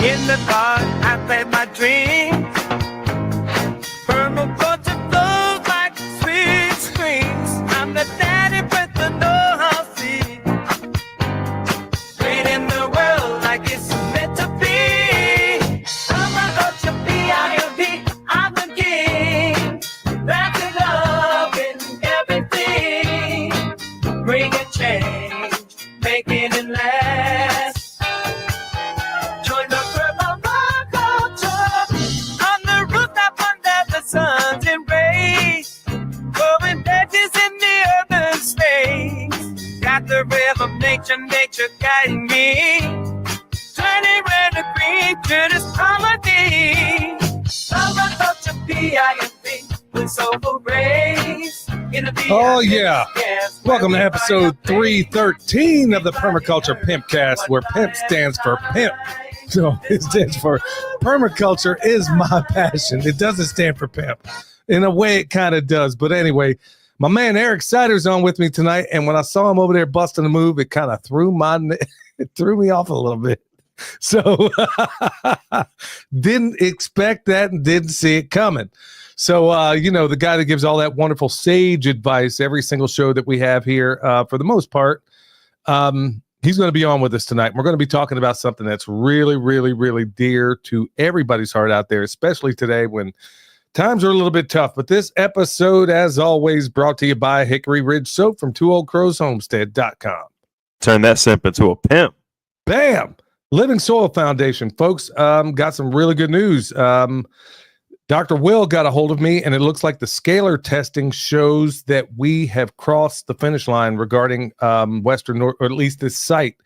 In the dark, I play my dreams. Permaculture flows like sweet screams. I'm the daddy with the know-how seed. Creating the world like it's meant to be. Permaculture, P-I-M-P, I'm the king. That's it up in everything. Bring a change, making it last. Join the permaculture on the rooftop under the sun's embrace. Growing veggies in the urban space. Got the rhythm, nature guiding me. Turning red to green to this comedy. Permaculture, P-I-M-P, with soulful rays. Oh, yeah. Welcome to episode 313 of the Permaculture Pimpcast, where PIMP stands for pimp. So it stands for permaculture is my passion. It doesn't stand for pimp. In a way, it kind of does. But anyway, my man Eric Sider's on with me tonight. And when I saw him over there busting a move, it kind of threw me off a little bit. So didn't expect that and didn't see it coming. So, the guy that gives all that wonderful sage advice every single show that we have here, for the most part, he's going to be on with us tonight. We're going to be talking about something that's really, really, really dear to everybody's heart out there, especially today when times are a little bit tough. But this episode, as always, brought to you by Hickory Ridge Soap from twooldcrowshomestead.com. Turn that simp into a pimp. Bam! Living Soil Foundation, folks, got some really good news. Dr. Will got a hold of me, and it looks like the scalar testing shows that we have crossed the finish line regarding or at least this site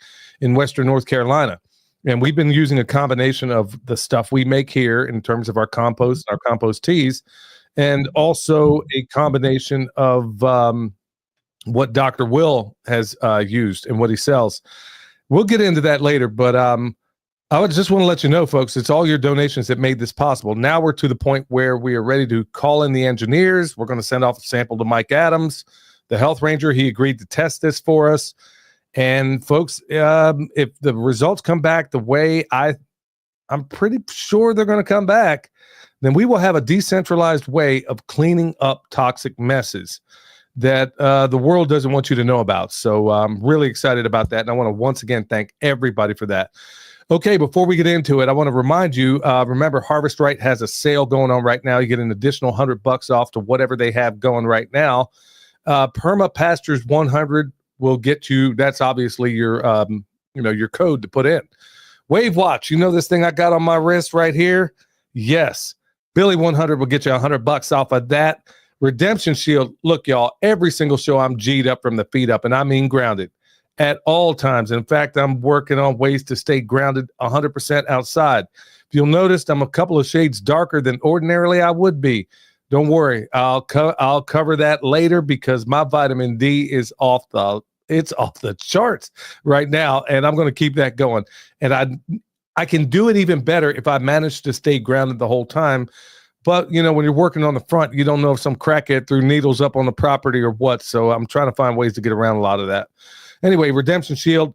in Western North Carolina. And we've been using a combination of the stuff we make here in terms of our compost, our compost teas, and also a combination of what Dr. Will has used and what he sells. We'll get into that later, but I would just want to let you know, folks, it's all your donations that made this possible. Now we're to the point where we are ready to call in the engineers. We're going to send off a sample to Mike Adams, the health ranger. He agreed to test this for us. And folks, if the results come back the way I'm pretty sure they're going to come back, then we will have a decentralized way of cleaning up toxic messes that the world doesn't want you to know about. So I'm really excited about that. And I want to once again thank everybody for that. Okay, before we get into it, I want to remind you, remember, Harvest Right has a sale going on right now. You get an additional $100 off to whatever they have going right now. Perma Pastures 100 will get you, that's obviously your code to put in. Wave Watch, this thing I got on my wrist right here? Yes. Billy 100 will get you $100 off of that. Redemption Shield, look, y'all, every single show I'm G'd up from the feet up, and I mean grounded. At all times. In fact, I'm working on ways to stay grounded 100% outside. If you'll notice, I'm a couple of shades darker than ordinarily I would be. Don't worry, I'll cover that later because my vitamin D is off the charts right now, and I'm going to keep that going. And I can do it even better if I manage to stay grounded the whole time. But, when you're working on the front, you don't know if some crackhead threw needles up on the property or what. So I'm trying to find ways to get around a lot of that. Anyway, Redemption Shield,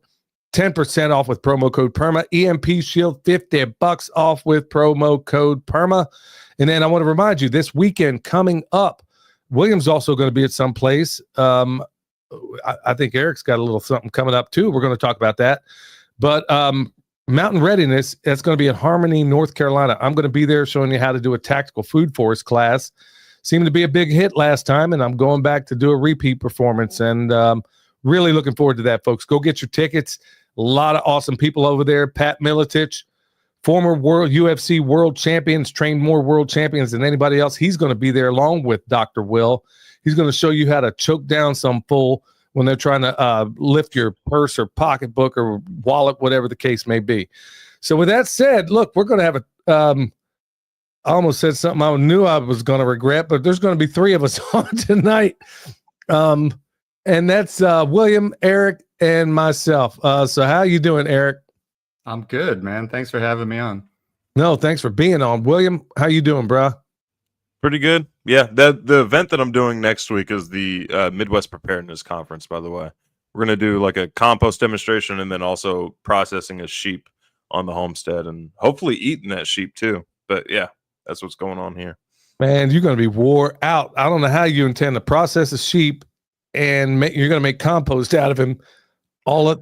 10% off with promo code PERMA. EMP Shield, $50 off with promo code PERMA. And then I want to remind you, this weekend coming up, William's also going to be at some place. I think Eric's got a little something coming up too. We're going to talk about that. But Mountain Readiness, that's going to be in Harmony, North Carolina. I'm going to be there showing you how to do a tactical food forest class. Seemed to be a big hit last time, and I'm going back to do a repeat performance. And really looking forward to that, folks. Go get your tickets. A lot of awesome people over there. Pat Miletich, former UFC world champions, trained more world champions than anybody else. He's going to be there along with Dr. Will. He's going to show you how to choke down some fool when they're trying to lift your purse or pocketbook or wallet, whatever the case may be. So with that said, look, we're going to have I almost said something I knew I was going to regret, but there's going to be three of us on tonight. And that's William, Eric, and myself. So how you doing, Eric? I'm good, man. Thanks for having me on. No, thanks for being on. William, how you doing, bro? Pretty good. Yeah, the event that I'm doing next week is the Midwest Preparedness Conference, by the way. We're going to do like a compost demonstration and then also processing a sheep on the homestead, and hopefully eating that sheep too. But yeah, that's what's going on here. Man, you're going to be wore out. I don't know how you intend to process a sheep and you're going to make compost out of him all at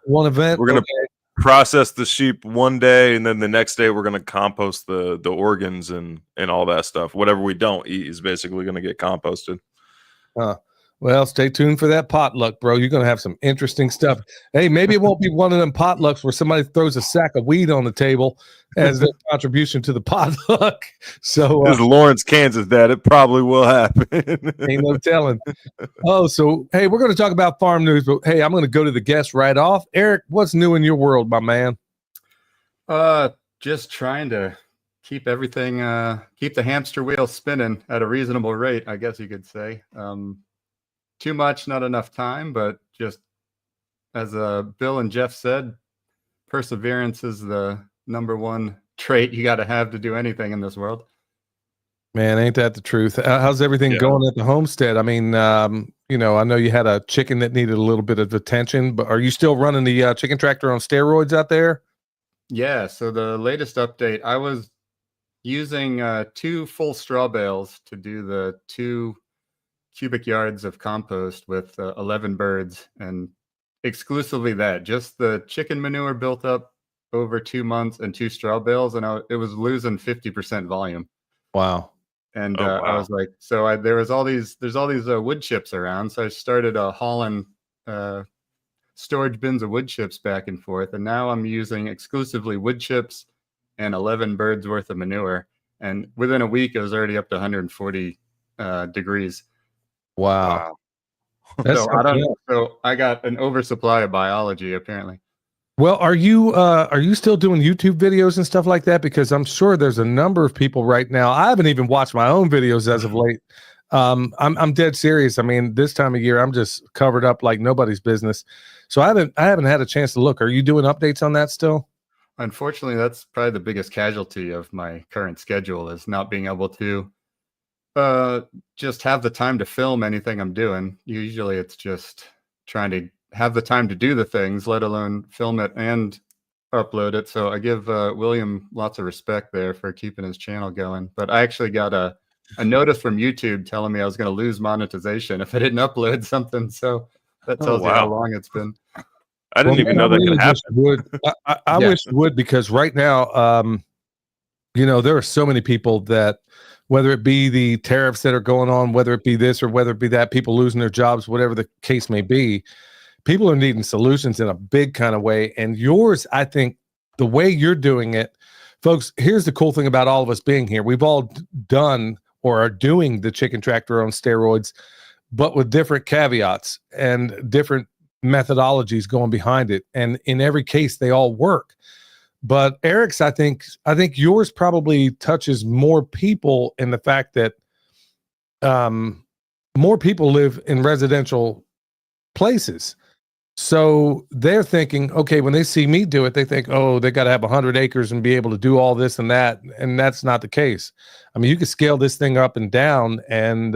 one event. We're going to process the sheep one day, and then the next day we're going to compost the organs and all that stuff. Whatever we don't eat is basically going to get composted. Well, stay tuned for that potluck, bro. You're going to have some interesting stuff. Hey, maybe it won't be one of them potlucks where somebody throws a sack of weed on the table as their contribution to the potluck. So, this is Lawrence, Kansas, Dad. It probably will happen. Ain't no telling. Oh, so, hey, we're going to talk about farm news, but hey, I'm going to go to the guest right off. Eric, what's new in your world, my man? Just trying to keep everything, keep the hamster wheel spinning at a reasonable rate, I guess you could say. Too much, not enough time, but just as Bill and Jeff said, perseverance is the number one trait you got to have to do anything in this world. Man, ain't that the truth? How's everything going at the homestead? I mean, you know, I know you had a chicken that needed a little bit of attention, but are you still running the chicken tractor on steroids out there? Yeah, so the latest update, I was using 2 full straw bales to do the 2 cubic yards of compost with 11 birds, and exclusively that, just the chicken manure built up over 2 months and 2 straw bales, and it was losing 50% volume. Wow. And I was like, so there's all these wood chips around, so I started hauling storage bins of wood chips back and forth, and now I'm using exclusively wood chips and 11 birds worth of manure, and within a week it was already up to 140 degrees. Wow. So I got an oversupply of biology, apparently. Well, are you still doing YouTube videos and stuff like that? Because I'm sure there's a number of people right now. I haven't even watched my own videos as of late. I'm dead serious. I mean, this time of year, I'm just covered up like nobody's business. So I haven't had a chance to look. Are you doing updates on that still? Unfortunately, that's probably the biggest casualty of my current schedule, is not being able to just have the time to film anything I'm doing. Usually it's just trying to have the time to do the things, let alone film it and upload it. So I give William lots of respect there for keeping his channel going. But I actually got a notice from YouTube telling me I was going to lose monetization if I didn't upload something. So that tells you how long it's been. I didn't even know that could happen. I wish it would, because right now, you know, there are so many people that, whether it be the tariffs that are going on, whether it be this or whether it be that, people losing their jobs, whatever the case may be, people are needing solutions in a big kind of way. And yours, I think, the way you're doing it, folks, here's the cool thing about all of us being here. We've all done or are doing the chicken tractor on steroids, but with different caveats and different methodologies going behind it. And in every case, they all work. But Eric's, I think yours probably touches more people in the fact that more people live in residential places. So they're thinking, okay, when they see me do it, they think, oh, they got to have 100 acres and be able to do all this and that. And that's not the case. I mean, you can scale this thing up and down. And,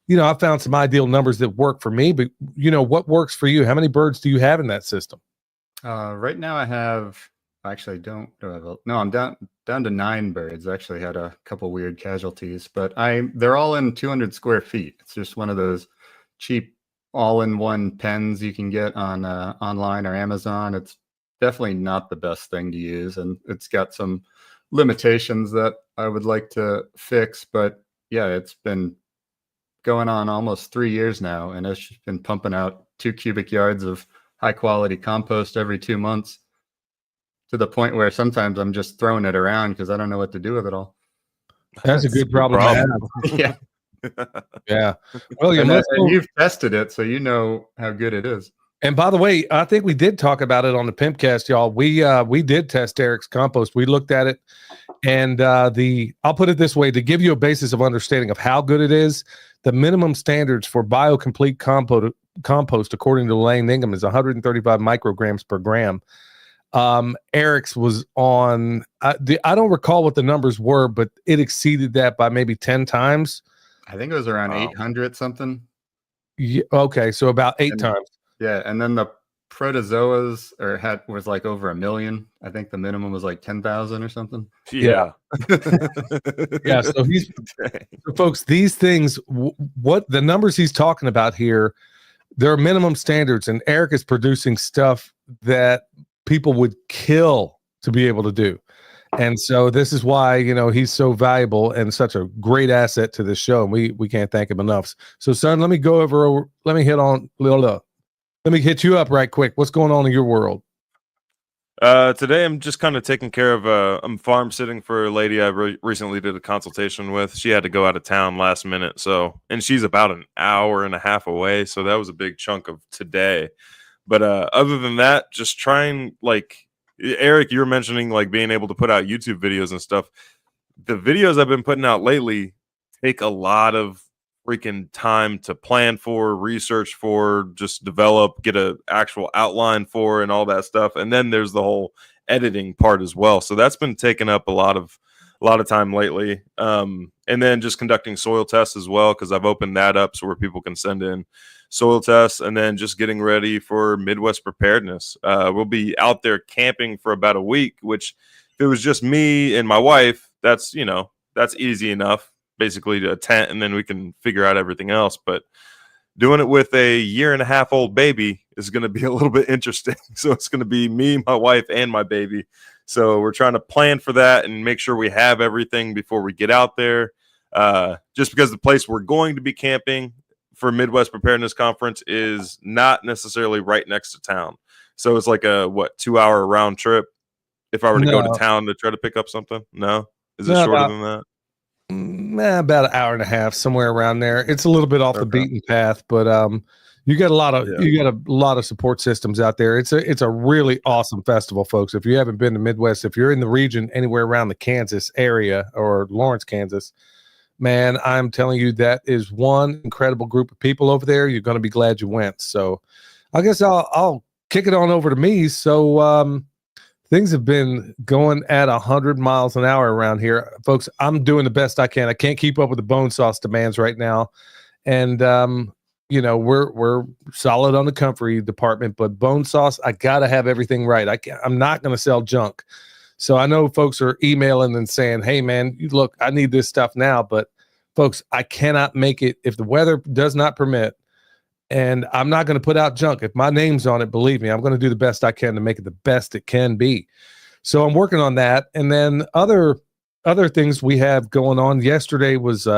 you know, I found some ideal numbers that work for me. But, you know, what works for you? How many birds do you have in that system? Right now I have... Actually, I'm down to 9 birds. I actually had a couple weird casualties, but they're all in 200 square feet. It's just one of those cheap all-in-one pens you can get on online or Amazon. It's definitely not the best thing to use, and it's got some limitations that I would like to fix. But yeah, it's been going on almost 3 years now, and it's just been pumping out 2 cubic yards of high-quality compost every 2 months. To the point where sometimes I'm just throwing it around because I don't know what to do with it all. That's a good problem to have. Yeah. Yeah. Well, you've tested it, so you know how good it is. And by the way, I think we did talk about it on the Pimpcast, y'all. We did test Eric's compost. We looked at it, and I'll put it this way, to give you a basis of understanding of how good it is. The minimum standards for biocomplete compost, according to Lane Ingham, is 135 micrograms per gram. Eric's was on, I don't recall what the numbers were, but it exceeded that by maybe 10 times. I think it was around 800 something. Yeah, okay, so about 8 times. Yeah, and then protozoas was like over 1 million. I think the minimum was like 10,000 or something. Yeah. Yeah. So so folks, these things, what the numbers he's talking about here, there are minimum standards, and Eric is producing stuff that people would kill to be able to do. And so this is why, you know, he's so valuable and such a great asset to this show. And we can't thank him enough. So son, let me hit you up right quick. What's going on in your world? Today I'm just kind of taking care of I'm farm sitting for a lady I recently did a consultation with. She had to go out of town last minute, and she's about an hour and a half away, so that was a big chunk of today. But other than that, just trying, like Eric, you were mentioning like being able to put out YouTube videos and stuff. The videos I've been putting out lately take a lot of freaking time to plan for, research for, just develop, get a actual outline for, and all that stuff. And then there's the whole editing part as well. So that's been taking up a lot of time lately. And then just conducting soil tests as well, because I've opened that up so where people can send in soil tests, and then just getting ready for Midwest preparedness. We'll be out there camping for about a week, which if it was just me and my wife, that's easy enough, basically, to a tent, and then we can figure out everything else. But doing it with a 1.5-year-old baby is going to be a little bit interesting. So it's going to be me, my wife, and my baby. So we're trying to plan for that and make sure we have everything before we get out there. Just because the place we're going to be camping for Midwest Preparedness Conference is not necessarily right next to town. So it's like a 2-hour round trip if I were to go to town to try to pick up something. No? Is it shorter than that? About an hour and a half, somewhere around there. It's a little bit off the beaten path, but you got a lot of support systems out there. It's a really awesome festival, folks. If you haven't been to Midwest, if you're in the region anywhere around the Kansas area or Lawrence, Kansas, man, I'm telling you, that is one incredible group of people over there. You're going to be glad you went. So I guess I'll kick it on over to me. So things have been going at 100 miles an hour around here, folks. I'm doing the best I can. I can't keep up with the bone sauce demands right now. And, we're solid on the comfrey department, but bone sauce, I got to have everything right. I'm not going to sell junk. So I know folks are emailing and saying, hey, man, look, I need this stuff now. But, folks, I cannot make it if the weather does not permit. And I'm not going to put out junk. If my name's on it, believe me, I'm going to do the best I can to make it the best it can be. So I'm working on that. And then other things we have going on. Yesterday was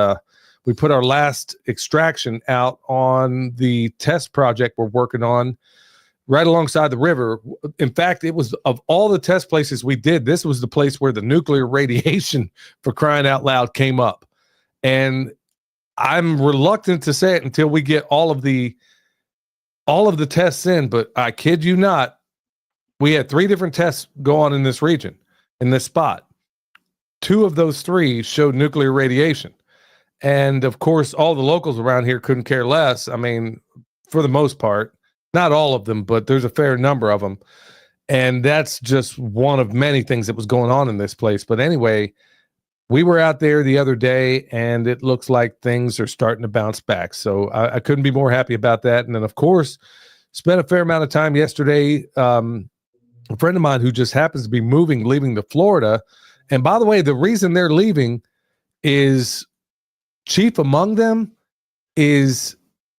we put our last extraction out on the test project we're working on right alongside the river. In fact, it was, of all the test places we did, this was the place where the nuclear radiation, for crying out loud, came up. And I'm reluctant to say it until we get all of the tests in, but I kid you not, we had 3 different tests go on in this region, in this spot. 2 of those 3 showed nuclear radiation. And of course, all the locals around here couldn't care less. I mean, for the most part, not all of them, but there's a fair number of them. And that's just one of many things that was going on in this place. But anyway, we were out there the other day, and it looks like things are starting to bounce back. So I couldn't be more happy about that. And then, of course, spent a fair amount of time yesterday. A friend of mine who just happens to be leaving to Florida. And by the way, the reason they're leaving is chief among them is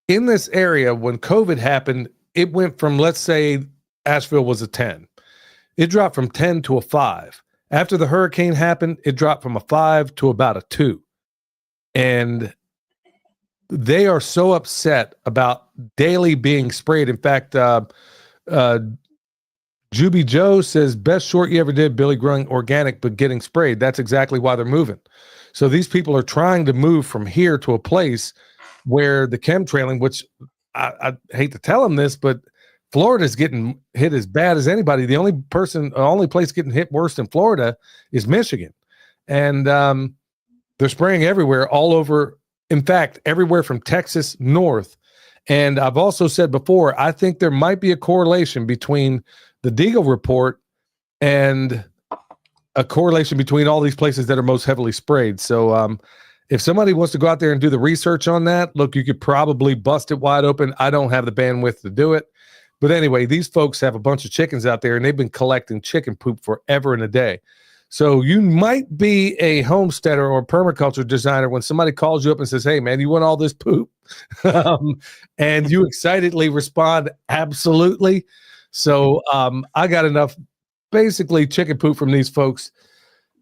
in this area. When COVID happened, it went from, let's say Asheville was a 10. It dropped from 10 to a 5. After the hurricane happened, it dropped from a 5 to about a 2. And they are so upset about daily being sprayed. In fact, Juby Joe says, best short you ever did, Billy, growing organic but getting sprayed. That's exactly why they're moving. So these people are trying to move from here to a place where the chemtrailing, which I hate to tell them this, but Florida's getting hit as bad as anybody. The only place getting hit worse than Florida is Michigan. And they're spraying everywhere, all over. In fact, everywhere from Texas north. And I've also said before, I think there might be a correlation between the Deagle report and a correlation between all these places that are most heavily sprayed. So if somebody wants to go out there and do the research on that, look, you could probably bust it wide open. I don't have the bandwidth to do it. But anyway, these folks have a bunch of chickens out there, and they've been collecting chicken poop forever and a day. So you might be a homesteader or a permaculture designer when somebody calls you up and says, hey, man, you want all this poop? And you excitedly respond, absolutely. So I got enough basically chicken poop from these folks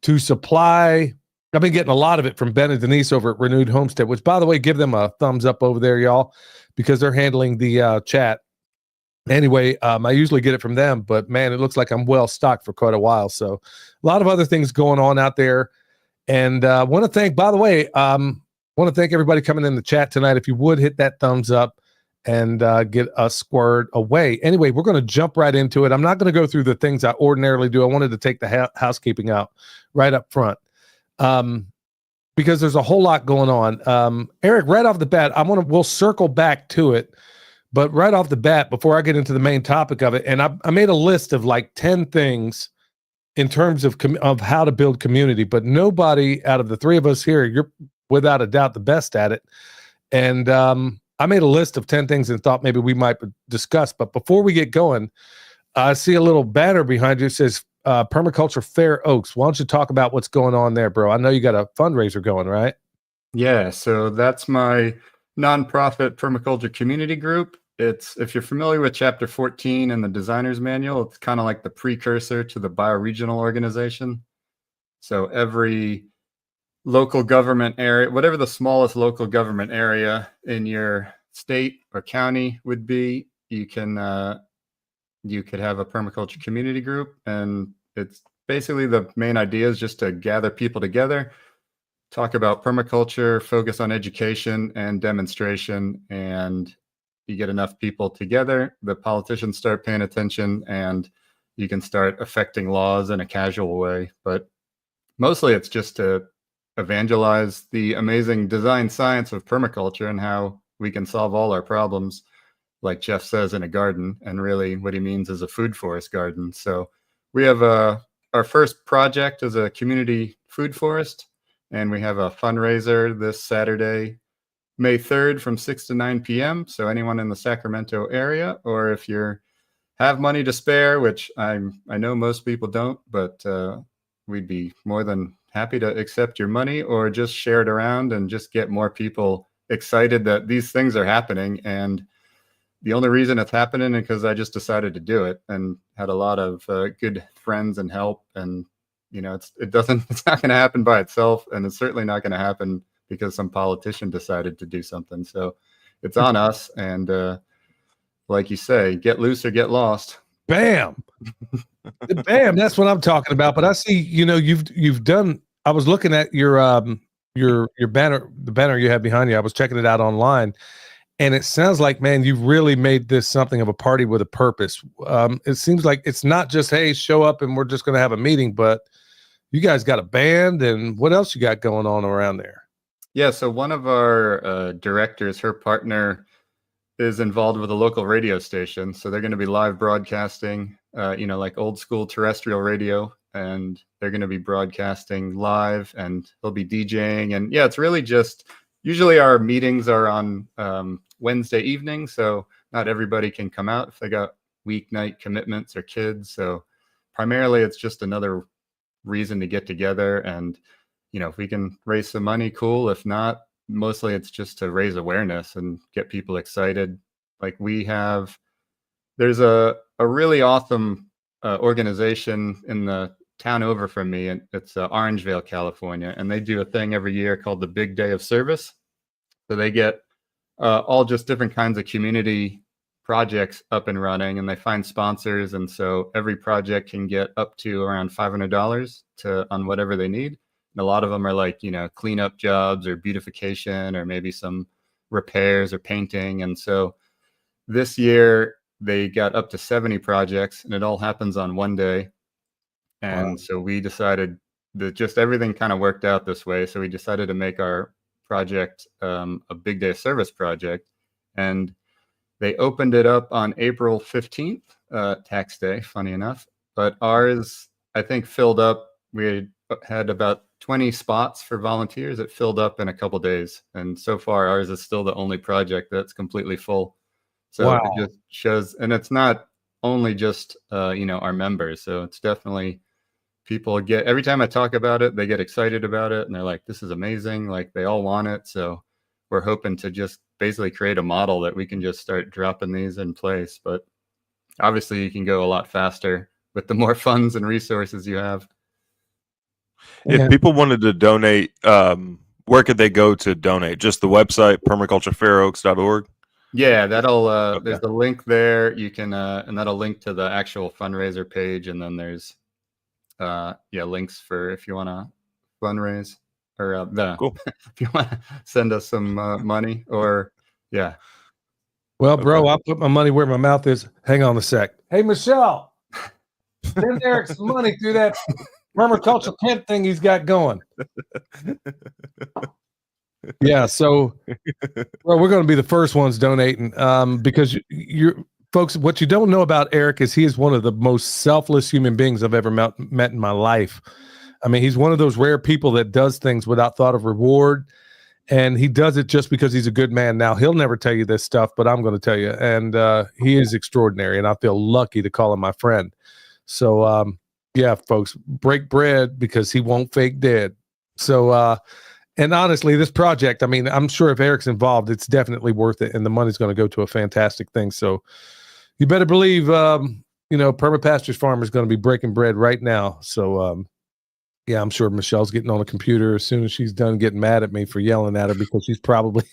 to supply. I've been getting a lot of it from Ben and Denise over at Renewed Homestead, which, by the way, give them a thumbs up over there, y'all, because they're handling the chat. Anyway, I usually get it from them, but man, it looks like I'm well stocked for quite a while. So a lot of other things going on out there. And want to thank, by the way, want to thank everybody coming in the chat tonight. If you would hit that thumbs up and get us squared away. Anyway, we're going to jump right into it. I'm not going to go through the things I ordinarily do. I wanted to take the housekeeping out right up front because there's a whole lot going on. Eric, right off the bat, we'll circle back to it. But right off the bat, before I get into the main topic of it, and I made a list of like 10 things in terms of how to build community, but nobody out of the three of us here, you're without a doubt the best at it. And I made a list of 10 things and thought maybe we might discuss. But before we get going, I see a little banner behind you that says Permaculture Fair Oaks. Why don't you talk about what's going on there, bro? I know you got a fundraiser going, right? Yeah, so that's my nonprofit permaculture community group. It's, if you're familiar with chapter 14 in the designer's manual, it's kind of like the precursor to the bioregional organization. So every local government area, whatever the smallest local government area in your state or county would be, you could have a permaculture community group. And it's basically, the main idea is just to gather people together, talk about permaculture, focus on education and demonstration, and you get enough people together, the politicians start paying attention, and you can start affecting laws in a casual way. But mostly it's just to evangelize the amazing design science of permaculture and how we can solve all our problems, like Jeff says, in a garden. And really what he means is a food forest garden. So we have our first project is a community food forest, and we have a fundraiser this Saturday, May 3rd from 6 to 9 p.m. So anyone in the Sacramento area, or if you have money to spare, which I know most people don't, but we'd be more than happy to accept your money, or just share it around and just get more people excited that these things are happening. And the only reason it's happening is because I just decided to do it and had a lot of good friends and help. And, you know, it's not going to happen by itself. And it's certainly not going to happen because some politician decided to do something. So it's on us. And like you say, get loose or get lost. Bam. Bam. That's what I'm talking about. But I see, you know, you've done, I was looking at your banner, the banner you have behind you. I was checking it out online, and it sounds like, man, you've really made this something of a party with a purpose. It seems like it's not just, hey, show up and we're just going to have a meeting, but you guys got a band, and what else you got going on around there? Yeah, so one of our directors, her partner, is involved with a local radio station. So they're going to be live broadcasting, you know, like old school terrestrial radio, and they're going to be broadcasting live, and they'll be DJing. And yeah, it's really just, usually our meetings are on Wednesday evening, so not everybody can come out if they got weeknight commitments or kids. So primarily it's just another reason to get together. And you know, if we can raise some money, cool. If not, mostly it's just to raise awareness and get people excited. Like there's a really awesome organization in the town over from me, and it's Orangevale, California, and they do a thing every year called the Big Day of Service. So they get all just different kinds of community projects up and running, and they find sponsors, and so every project can get up to around $500 on whatever they need. And a lot of them are like, you know, cleanup jobs or beautification or maybe some repairs or painting. And so this year they got up to 70 projects, and it all happens on one day. And wow. So we decided that just everything kind of worked out this way. So we decided to make our project a Big Day of Service project. And they opened it up on April 15th, tax day, funny enough. But ours, I think, filled up. We had about 20 spots for volunteers. It filled up in a couple days. And so far, ours is still the only project that's completely full. So Wow. it just shows, and it's not only just our members. So it's definitely people get, every time I talk about it, they get excited about it and they're like, this is amazing. Like they all want it. So we're hoping to just basically create a model that we can just start dropping these in place. But obviously you can go a lot faster with the more funds and resources you have. If people wanted to donate, where could they go to donate? Just the website, permaculturefairoaks.org? Yeah, that'll there's the link there. You can and that'll link to the actual fundraiser page, and then there's links for if you want to fundraise or Cool. if you want to send us some money or Well, bro, I'll put my money where my mouth is. Hang on a sec. Hey, Michelle, send Eric some money through that permaculture tent thing he's got going. Yeah, so well, we're going to be the first ones donating because you're folks. What you don't know about Eric is he is one of the most selfless human beings I've ever met in my life. I mean, he's one of those rare people that does things without thought of reward, and he does it just because he's a good man. Now, he'll never tell you this stuff, but I'm going to tell you, and he is extraordinary, and I feel lucky to call him my friend. So, yeah, folks, break bread because he won't fake dead. So, and honestly, this project, I mean, I'm sure if Eric's involved, it's definitely worth it, and the money's going to go to a fantastic thing. So you better believe, Permapastures Farm is going to be breaking bread right now. So, yeah, I'm sure Michelle's getting on a computer as soon as she's done getting mad at me for yelling at her because she's probably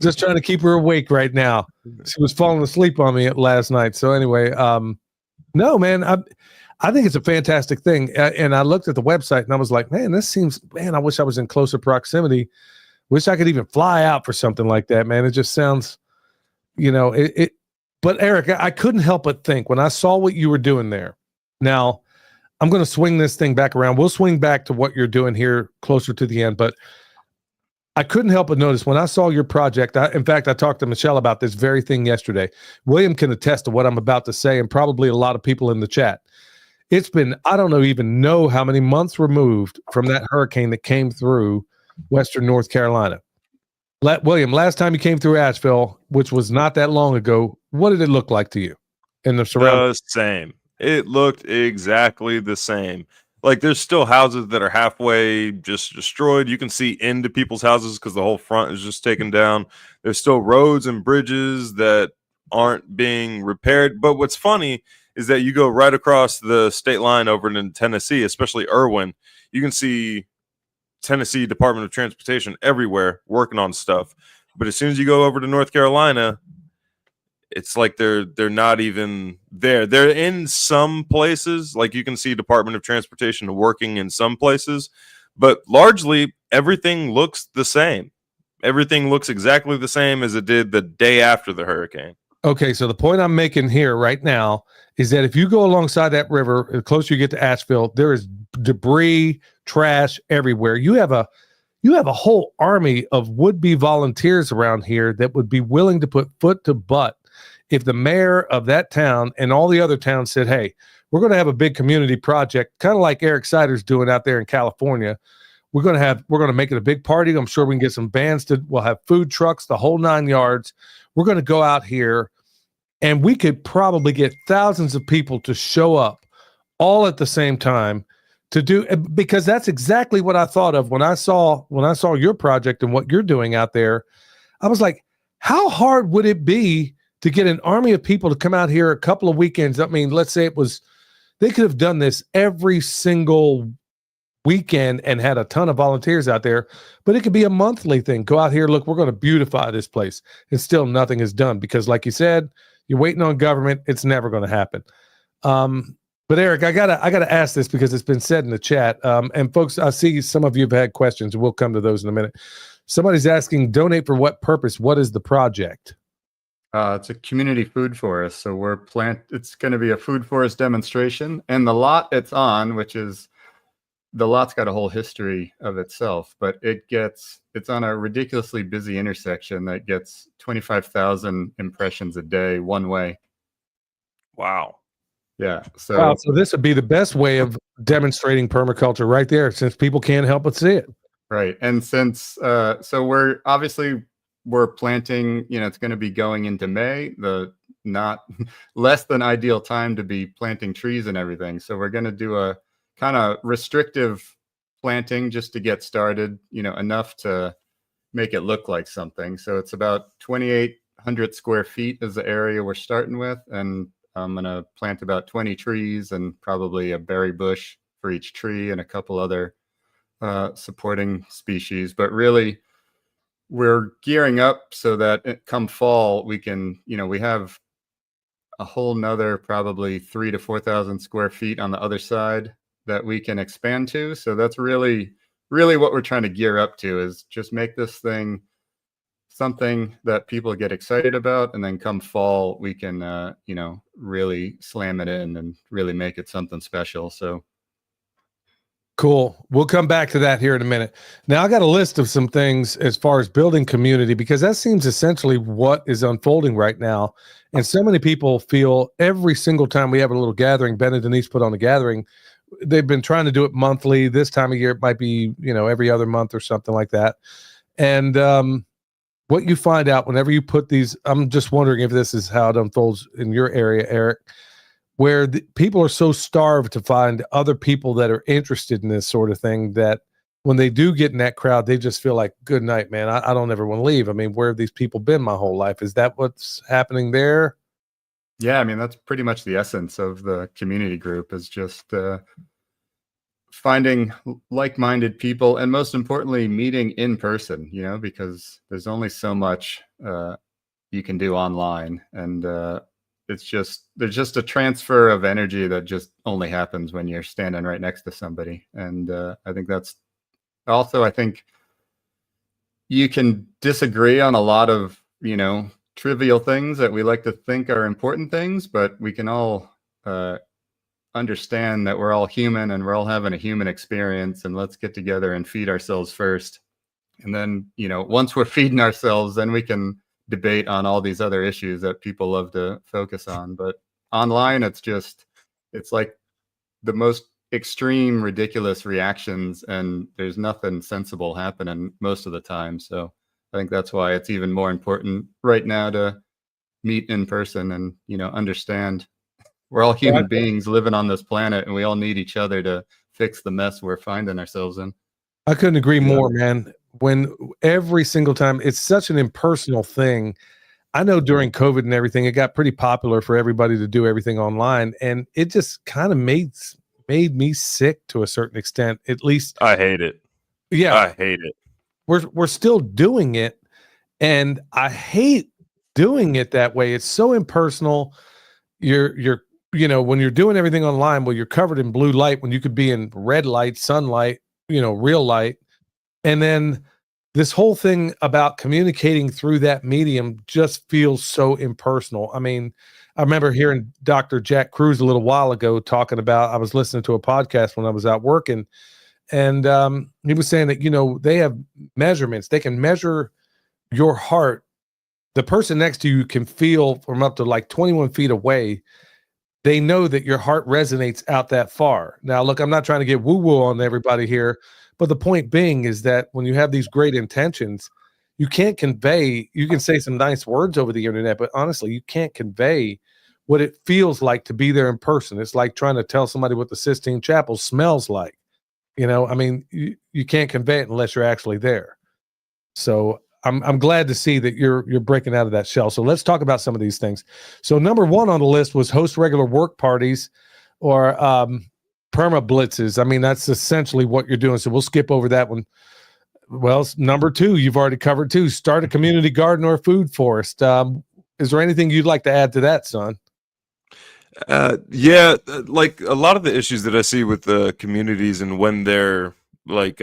just trying to keep her awake right now. She was falling asleep on me last night. So anyway, no, man, I think it's a fantastic thing. And I looked at the website and I was like, man, I wish I was in closer proximity. Wish I could even fly out for something like that, man. It just sounds, but Eric, I couldn't help but think when I saw what you were doing there. Now, I'm going to swing this thing back around. We'll swing back to what you're doing here closer to the end, but I couldn't help but notice when I saw your project. In fact, I talked to Michelle about this very thing yesterday. William can attest to what I'm about to say, and probably a lot of people in the chat. It's been, I don't even know how many months removed from that hurricane that came through Western North Carolina. William, last time you came through Asheville, which was not that long ago, what did it look like to you in the surrounding? The same. It looked exactly the same. Like there's still houses that are halfway just destroyed. You can see into people's houses because the whole front is just taken down. There's still roads and bridges that aren't being repaired. But what's funny is that you go right across the state line over in Tennessee, especially Irwin, you can see Tennessee Department of Transportation everywhere working on stuff. But as soon as you go over to North Carolina, it's like they're not even there. They're in some places, like you can see Department of Transportation working in some places, but largely everything looks the same. Everything looks exactly the same as it did the day after the hurricane. Okay, so the point I'm making here right now is that if you go alongside that river, the closer you get to Asheville, there is debris, trash everywhere. You have a whole army of would-be volunteers around here that would be willing to put foot to butt if the mayor of that town and all the other towns said, hey, we're going to have a big community project, kind of like Eric Sider's doing out there in California. We're going to make it a big party. I'm sure we can get some bands we'll have food trucks, the whole 9 yards. We're going to go out here and we could probably get thousands of people to show up all at the same time to do, because that's exactly what I thought of when I saw your project and what you're doing out there. I was like, how hard would it be to get an army of people to come out here a couple of weekends? I mean, let's say they could have done this every single weekend and had a ton of volunteers out there, but it could be a monthly thing. Go out here, look, we're going to beautify this place, and still nothing is done because, like you said, you're waiting on government. It's never going to happen. But Eric, I gotta ask this because it's been said in the chat. And folks, I see some of you have had questions, and we'll come to those in a minute. Somebody's asking, donate for what purpose? What is the project? It's a community food forest. So it's going to be a food forest demonstration, and the lot it's on, the lot's got a whole history of itself, but it's on a ridiculously busy intersection that gets 25,000 impressions a day one way. Wow. Yeah. So this would be the best way of demonstrating permaculture right there, since people can't help but see it. Right. And since, so we're obviously we're planting, it's going to be going into May, the not less than ideal time to be planting trees and everything. So we're going to do a kind of restrictive planting just to get started, enough to make it look like something. So it's about 2,800 square feet is the area we're starting with. And I'm going to plant about 20 trees and probably a berry bush for each tree and a couple other supporting species. But really, we're gearing up so that come fall, we can, we have a whole nother probably 3,000 to 4,000 square feet on the other side that we can expand to. So that's really what we're trying to gear up to, is just make this thing something that people get excited about, and then come fall we can really slam it in and really make it something special. So cool. We'll come back to that here in a minute. Now, I got a list of some things as far as building community, because that seems essentially what is unfolding right now. And so many people feel every single time we have a little gathering, Ben and Denise put on a gathering, they've been trying to do it monthly. This time of year, it might be, every other month or something like that. And what you find out whenever you put these, I'm just wondering if this is how it unfolds in your area, Eric, where people are so starved to find other people that are interested in this sort of thing that when they do get in that crowd, they just feel like, good night, man. I don't ever want to leave. I mean, where have these people been my whole life? Is that what's happening there? Yeah, I mean, that's pretty much the essence of the community group, is just finding like-minded people, and most importantly, meeting in person, because there's only so much you can do online. And there's just a transfer of energy that just only happens when you're standing right next to somebody. And I think that's also, I think you can disagree on a lot of, trivial things that we like to think are important things, but we can all understand that we're all human and we're all having a human experience, and let's get together and feed ourselves first. And then, once we're feeding ourselves, then we can debate on all these other issues that people love to focus on. But online, it's like the most extreme, ridiculous reactions, and there's nothing sensible happening most of the time. So I think that's why it's even more important right now to meet in person and, understand we're all human beings living on this planet, and we all need each other to fix the mess we're finding ourselves in. I couldn't agree more, man. When every single time, it's such an impersonal thing. I know during COVID and everything, it got pretty popular for everybody to do everything online, and it just kind of made me sick to a certain extent. At least I hate it. Yeah, I hate it. We're still doing it, and I hate doing it that way. It's so impersonal. You're when you're doing everything online, well, you're covered in blue light when you could be in red light, sunlight, real light. And then this whole thing about communicating through that medium just feels so impersonal. I mean, I remember hearing Dr. Jack Cruz a little while ago talking about, I was listening to a podcast when I was out working, and he was saying that, they have measurements. They can measure your heart. The person next to you can feel from up to like 21 feet away. They know that your heart resonates out that far. Now, look, I'm not trying to get woo-woo on everybody here, but the point being is that when you have these great intentions, you can say some nice words over the internet, but honestly, you can't convey what it feels like to be there in person. It's like trying to tell somebody what the Sistine Chapel smells like. I mean, you can't convey it unless you're actually there. So I'm glad to see that you're breaking out of that shell. So let's talk about some of these things. So number one on the list was host regular work parties or perma blitzes. I mean, that's essentially what you're doing. So we'll skip over that one. Well, number two, you've already covered too. Start a community garden or a food forest. Is there anything you'd like to add to that, son? Like a lot of the issues that I see with the communities and when they're like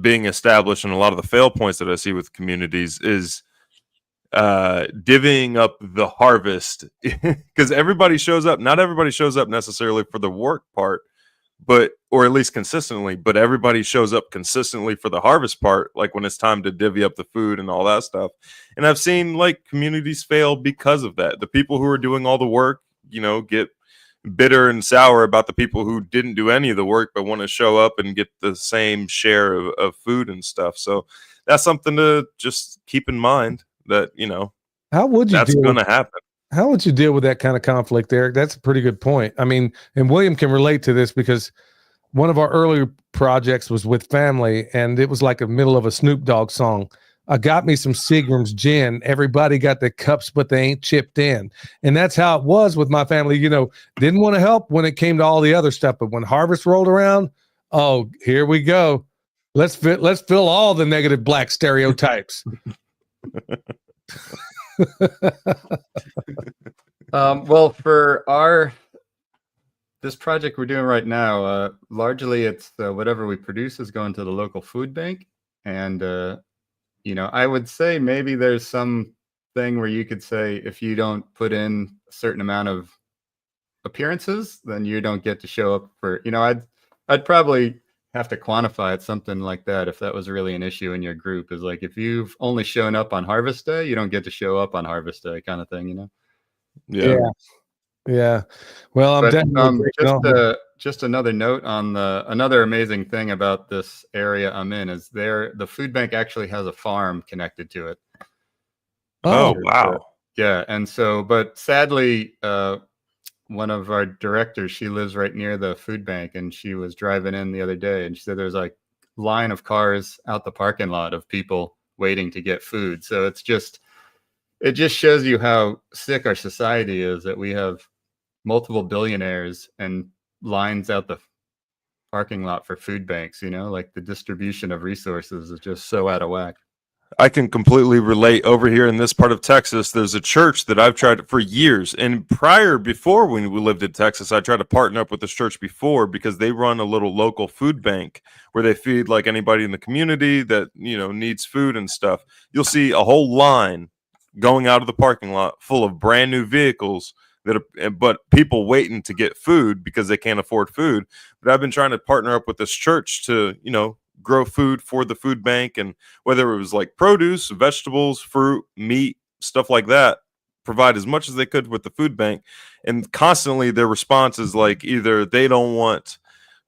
being established, and a lot of the fail points that I see with communities is divvying up the harvest, because everybody shows up. Not everybody shows up necessarily for the work part, or at least consistently, but everybody shows up consistently for the harvest part, like when it's time to divvy up the food and all that stuff. And I've seen like communities fail because of that. The people who are doing all the work, get bitter and sour about the people who didn't do any of the work but want to show up and get the same share of food and stuff. So that's something to just keep in mind. that, How would you that's deal going with, to happen. how would you deal with that kind of conflict, Eric? That's a pretty good point. I mean, and William can relate to this because one of our earlier projects was with family, and it was like the middle of a Snoop Dogg song. I got me some Seagram's gin. Everybody got their cups, but they ain't chipped in. And that's how it was with my family. Didn't want to help when it came to all the other stuff, but when harvest rolled around, oh, here we go. Let's fill all the negative black stereotypes. Well, for this project we're doing right now, largely it's whatever we produce is going to the local food bank. And, I would say maybe there's some thing where you could say if you don't put in a certain amount of appearances, then you don't get to show up for, I'd probably have to quantify it, something like that, if that was really an issue in your group, is like if you've only shown up on harvest day, you don't get to show up on harvest day, kind of thing. Yeah. Well, I'm But definitely just another note on another amazing thing about this area I'm in is the food bank actually has a farm connected to it. Oh, wow. Yeah, and so, but sadly, one of our directors, she lives right near the food bank, and she was driving in the other day, and she said there's like line of cars out the parking lot of people waiting to get food. So it just shows you how sick our society is, that we have multiple billionaires and lines out the parking lot for food banks. Like the distribution of resources is just so out of whack. I can completely relate. Over here in this part of Texas, there's a church that I've tried for years. And before when we lived in Texas, I tried to partner up with this church before because they run a little local food bank where they feed like anybody in the community that, needs food and stuff. You'll see a whole line going out of the parking lot full of brand new vehicles but people waiting to get food because they can't afford food. But I've been trying to partner up with this church to, grow food for the food bank, and whether it was like produce, vegetables, fruit, meat, stuff like that, provide as much as they could with the food bank. And constantly their response is like either they don't want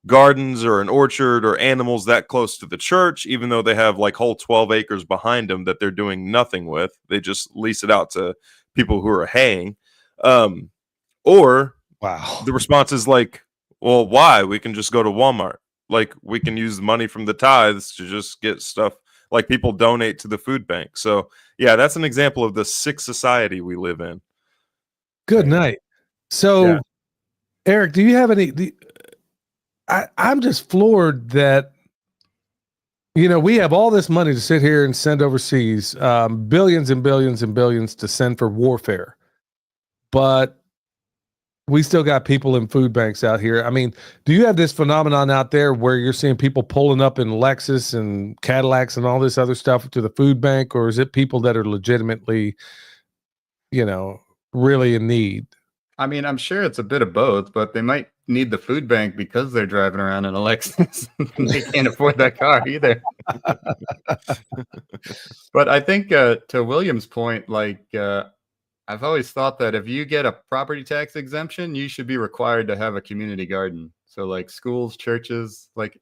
gardens or an orchard or animals that close to the church, even though they have like whole 12 acres behind them that they're doing nothing with. They just lease it out to people who are haying. Or wow. The response is like, well, why? We can just go to Walmart. Like we can use the money from the tithes to just get stuff, like people donate to the food bank. So yeah, that's an example of the sick society we live in. Good night. So yeah. Eric, do you have I'm just floored that, we have all this money to sit here and send overseas, billions and billions and billions to send for warfare. But we still got people in food banks out here. I mean, do you have this phenomenon out there where you're seeing people pulling up in Lexus and Cadillacs and all this other stuff to the food bank? Or is it people that are legitimately, really in need? I mean, I'm sure it's a bit of both, but they might need the food bank because they're driving around in a Lexus. They can't afford that car either. But I think to William's point, like, I've always thought that if you get a property tax exemption, you should be required to have a community garden. So like schools, churches, like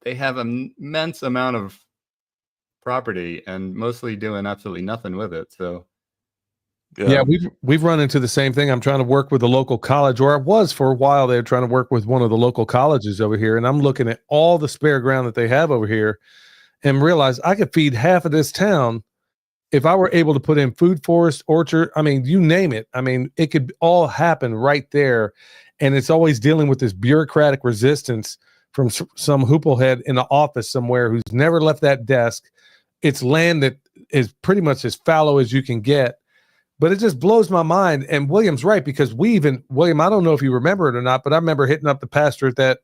they have an immense amount of property and mostly doing absolutely nothing with it. So yeah, we've run into the same thing. I'm trying to work with a local college, or I was for a while. They were trying to work with one of the local colleges over here, and I'm looking at all the spare ground that they have over here and realize I could feed half of this town if I were able to put in food forest, orchard. I mean, you name it. I mean, it could all happen right there. And it's always dealing with this bureaucratic resistance from some hooplehead in the office somewhere who's never left that desk. It's land that is pretty much as fallow as you can get. But it just blows my mind. And William's right, because William, I don't know if you remember it or not, but I remember hitting up the pastor at that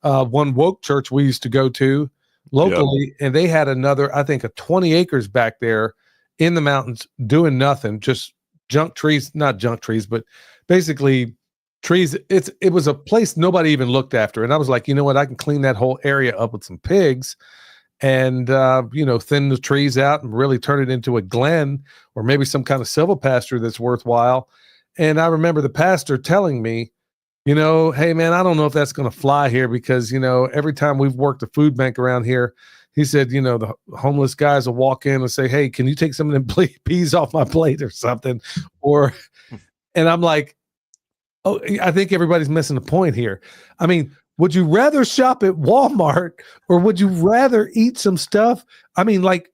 one woke church we used to go to locally. And they had another, I think, 20 acres back there in the mountains doing nothing, just not junk trees, but basically trees. It was a place nobody even looked after. And I was like, you know what? I can clean that whole area up with some pigs and, thin the trees out and really turn it into a glen or maybe some kind of silvopasture that's worthwhile. And I remember the pastor telling me, hey man, I don't know if that's going to fly here because, every time we've worked a food bank around here, he said, you know, the homeless guys will walk in and say, hey, can you take some of them peas off my plate or something? Or, and I'm like, oh, I think everybody's missing the point here. I mean, would you rather shop at Walmart or would you rather eat some stuff? I mean, like,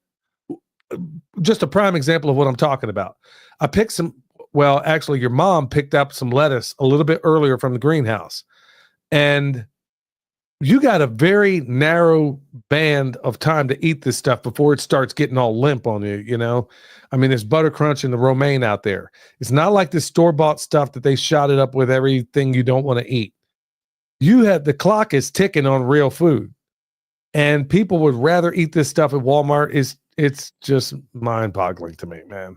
just a prime example of what I'm talking about. I picked some, well, actually, your mom picked up some lettuce a little bit earlier from the greenhouse. And you got a very narrow band of time to eat this stuff before it starts getting all limp on you, you know? I mean, there's butter crunch and the romaine out there. It's not like this store-bought stuff that they shot it up with everything you don't want to eat. The clock is ticking on real food. And people would rather eat this stuff at Walmart. It's just mind-boggling to me, man.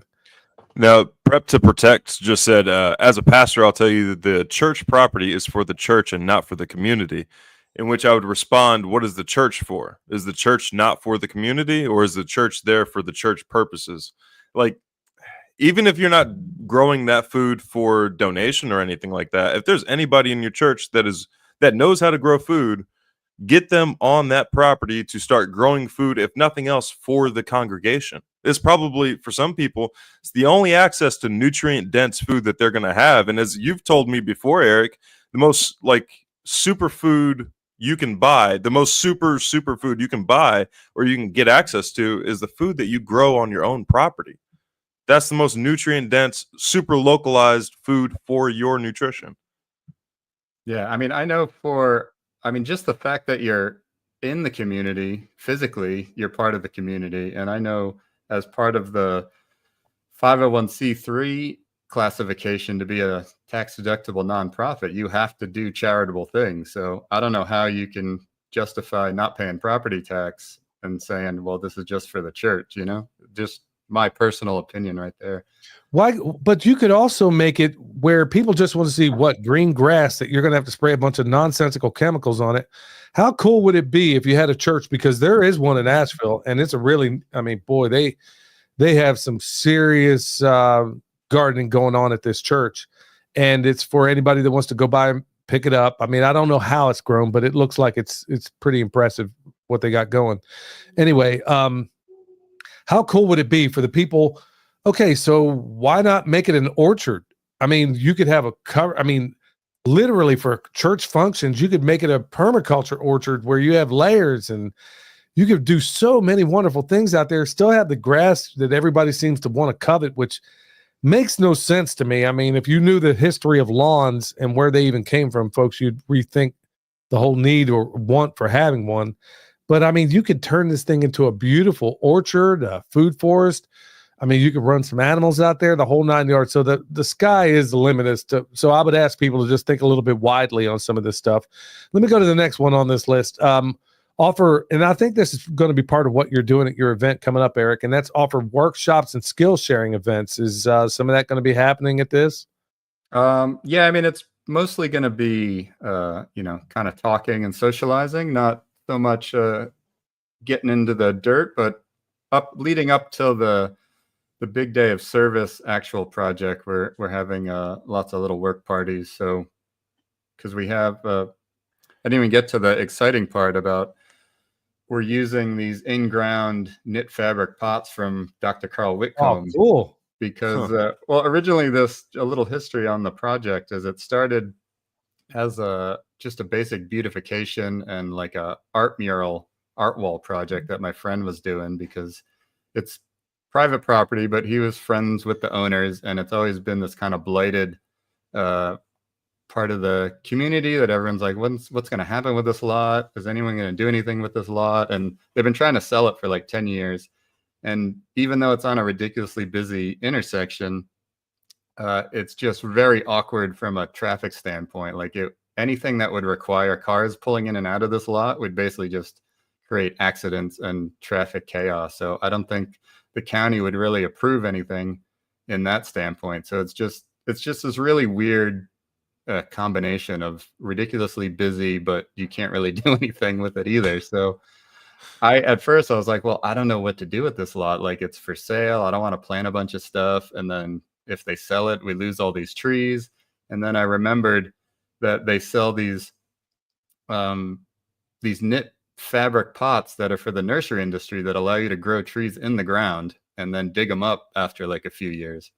Now, Prep to Protect just said, as a pastor, I'll tell you that the church property is for the church and not for the community. In which I would respond, what is the church for? Is the church not for the community, or is the church there for the church purposes? Like, even if you're not growing that food for donation or anything like that, if there's anybody in your church that knows how to grow food, get them on that property to start growing food, if nothing else, for the congregation. It's probably, for some people, it's the only access to nutrient-dense food that they're going to have. And as you've told me before, Eric, the most, like, superfood you can buy, the most superfood you can buy or you can get access to is the food that you grow on your own property. That's the most nutrient-dense, super localized food for your nutrition. Yeah, I mean, just the fact that you're in the community, physically, you're part of the community. And I know as part of the 501c3 classification to be a tax-deductible nonprofit, you have to do charitable things. So I don't know how you can justify not paying property tax and saying, well, this is just for the church, you know? Just my personal opinion right there. Why? But you could also make it where people just want to see what green grass that you're going to have to spray a bunch of nonsensical chemicals on it. How cool would it be if you had a church? Because there is one in Asheville, and it's a really, I mean, boy, they have some serious gardening going on at this church, and it's for anybody that wants to go by and pick it up. I mean, I don't know how it's grown, but it looks like it's pretty impressive what they got going. Anyway, how cool would it be for the people? Okay, so why not make it an orchard? I mean, you could have a cover. I mean, literally for church functions, you could make it a permaculture orchard where you have layers, and you could do so many wonderful things out there. Still have the grass that everybody seems to want to covet, which makes no sense to me. I mean, if you knew the history of lawns and where they even came from, folks, you'd rethink the whole need or want for having one. But I mean, you could turn this thing into a beautiful orchard, a food forest. I mean, you could run some animals out there, the whole 9 yards. So the sky is the limit so I would ask people to just think a little bit widely on some of this stuff. Let me go to the next one on this list. Offer, and I think this is going to be part of what you're doing at your event coming up, Eric, and that's offer workshops and skill sharing events. Is some of that going to be happening at this? Yeah, I mean, it's mostly going to be, kind of talking and socializing, not so much getting into the dirt, but leading up till the big day of service actual project. We're having lots of little work parties. So, because we have, I didn't even get to the exciting part about we're using these in-ground knit fabric pots from Dr. Carl Whitcomb. Oh, cool. Because, originally a little history on the project is it started as just a basic beautification and like a art wall project that my friend was doing, because it's private property, but he was friends with the owners, and it's always been this kind of blighted part of the community that everyone's like, what's going to happen with this lot? Is anyone going to do anything with this lot? And they've been trying to sell it for like 10 years. And even though it's on a ridiculously busy intersection, it's just very awkward from a traffic standpoint. Like anything that would require cars pulling in and out of this lot would basically just create accidents and traffic chaos. So I don't think the county would really approve anything in that standpoint. So it's just this really weird combination of ridiculously busy, but you can't really do anything with it either. So at first I was like, well, I don't know what to do with this lot. Like, it's for sale. I don't want to plant a bunch of stuff. And then if they sell it, we lose all these trees. And then I remembered that they sell these knit fabric pots that are for the nursery industry that allow you to grow trees in the ground and then dig them up after like a few years.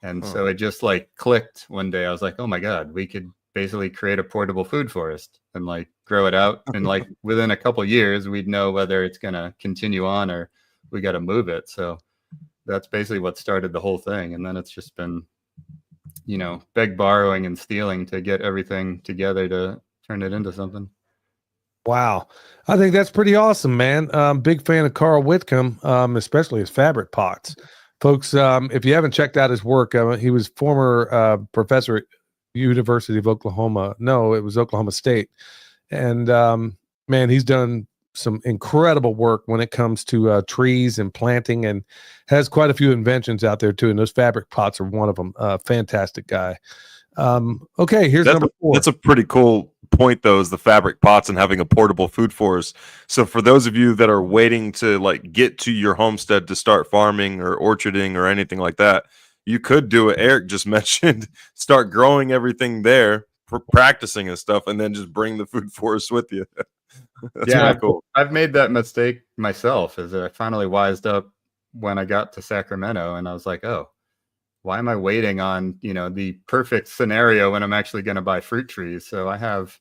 And so it just like clicked one day. I was like, oh my God, we could basically create a portable food forest and like grow it out. And like within a couple of years, we'd know whether it's going to continue on or we got to move it. So that's basically what started the whole thing. And then it's just been, you know, beg, borrowing and stealing to get everything together to turn it into something. Wow. I think that's pretty awesome, man. Big fan of Carl Whitcomb, especially his fabric pots. Folks, if you haven't checked out his work, he was former professor at University of Oklahoma. No, it was Oklahoma State. And man, he's done some incredible work when it comes to trees and planting, and has quite a few inventions out there too. And those fabric pots are one of them. Fantastic guy. Okay, here's number 4. That's a pretty cool point, though, is the fabric pots and having a portable food forest. So for those of you that are waiting to like get to your homestead to start farming or orcharding or anything like that, you could do what Eric just mentioned, start growing everything there, practicing and stuff, and then just bring the food forest with you. That's really cool. I've made that mistake myself, as I finally wised up when I got to Sacramento, and I was like, oh, why am I waiting on, you know, the perfect scenario when I'm actually going to buy fruit trees? So I have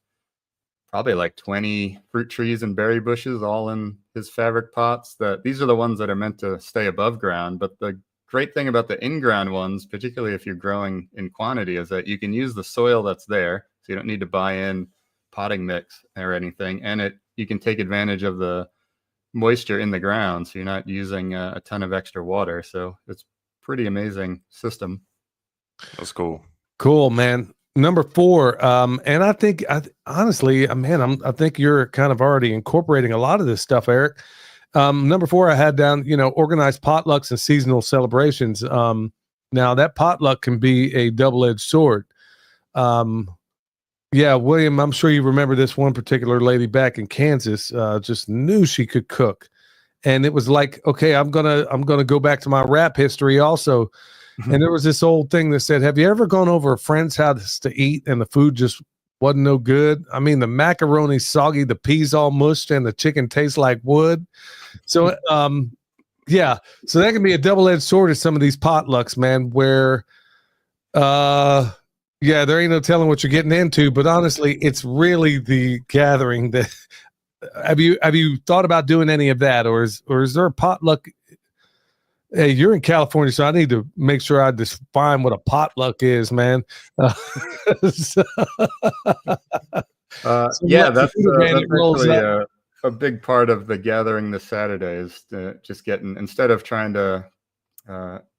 probably like 20 fruit trees and berry bushes all in his fabric pots. That these are the ones that are meant to stay above ground. But the great thing about the in-ground ones, particularly if you're growing in quantity, is that you can use the soil that's there. So you don't need to buy in potting mix or anything. And you can take advantage of the moisture in the ground. So you're not using a ton of extra water. So it's pretty amazing system. That's cool. Cool, man. Number 4, and I think, honestly, man, I think you're kind of already incorporating a lot of this stuff, Eric. Number 4, I had down, you know, organized potlucks and seasonal celebrations. Now that potluck can be a double-edged sword. Yeah, William, I'm sure you remember this one particular lady back in Kansas, just knew she could cook. And it was like, okay, I'm gonna go back to my rap history also. And there was this old thing that said, have you ever gone over a friend's house to eat and the food just wasn't no good? I mean, the macaroni's soggy, the peas all mushed, and the chicken tastes like wood. So yeah, so that can be a double-edged sword at some of these potlucks, man, where yeah, there ain't no telling what you're getting into, but honestly, it's really the gathering that have you thought about doing any of that, or is there a potluck? Hey, you're in California, so I need to make sure I define what a potluck is, man. So yeah, that's actually a big part of the gathering this Saturday is just getting, instead of trying to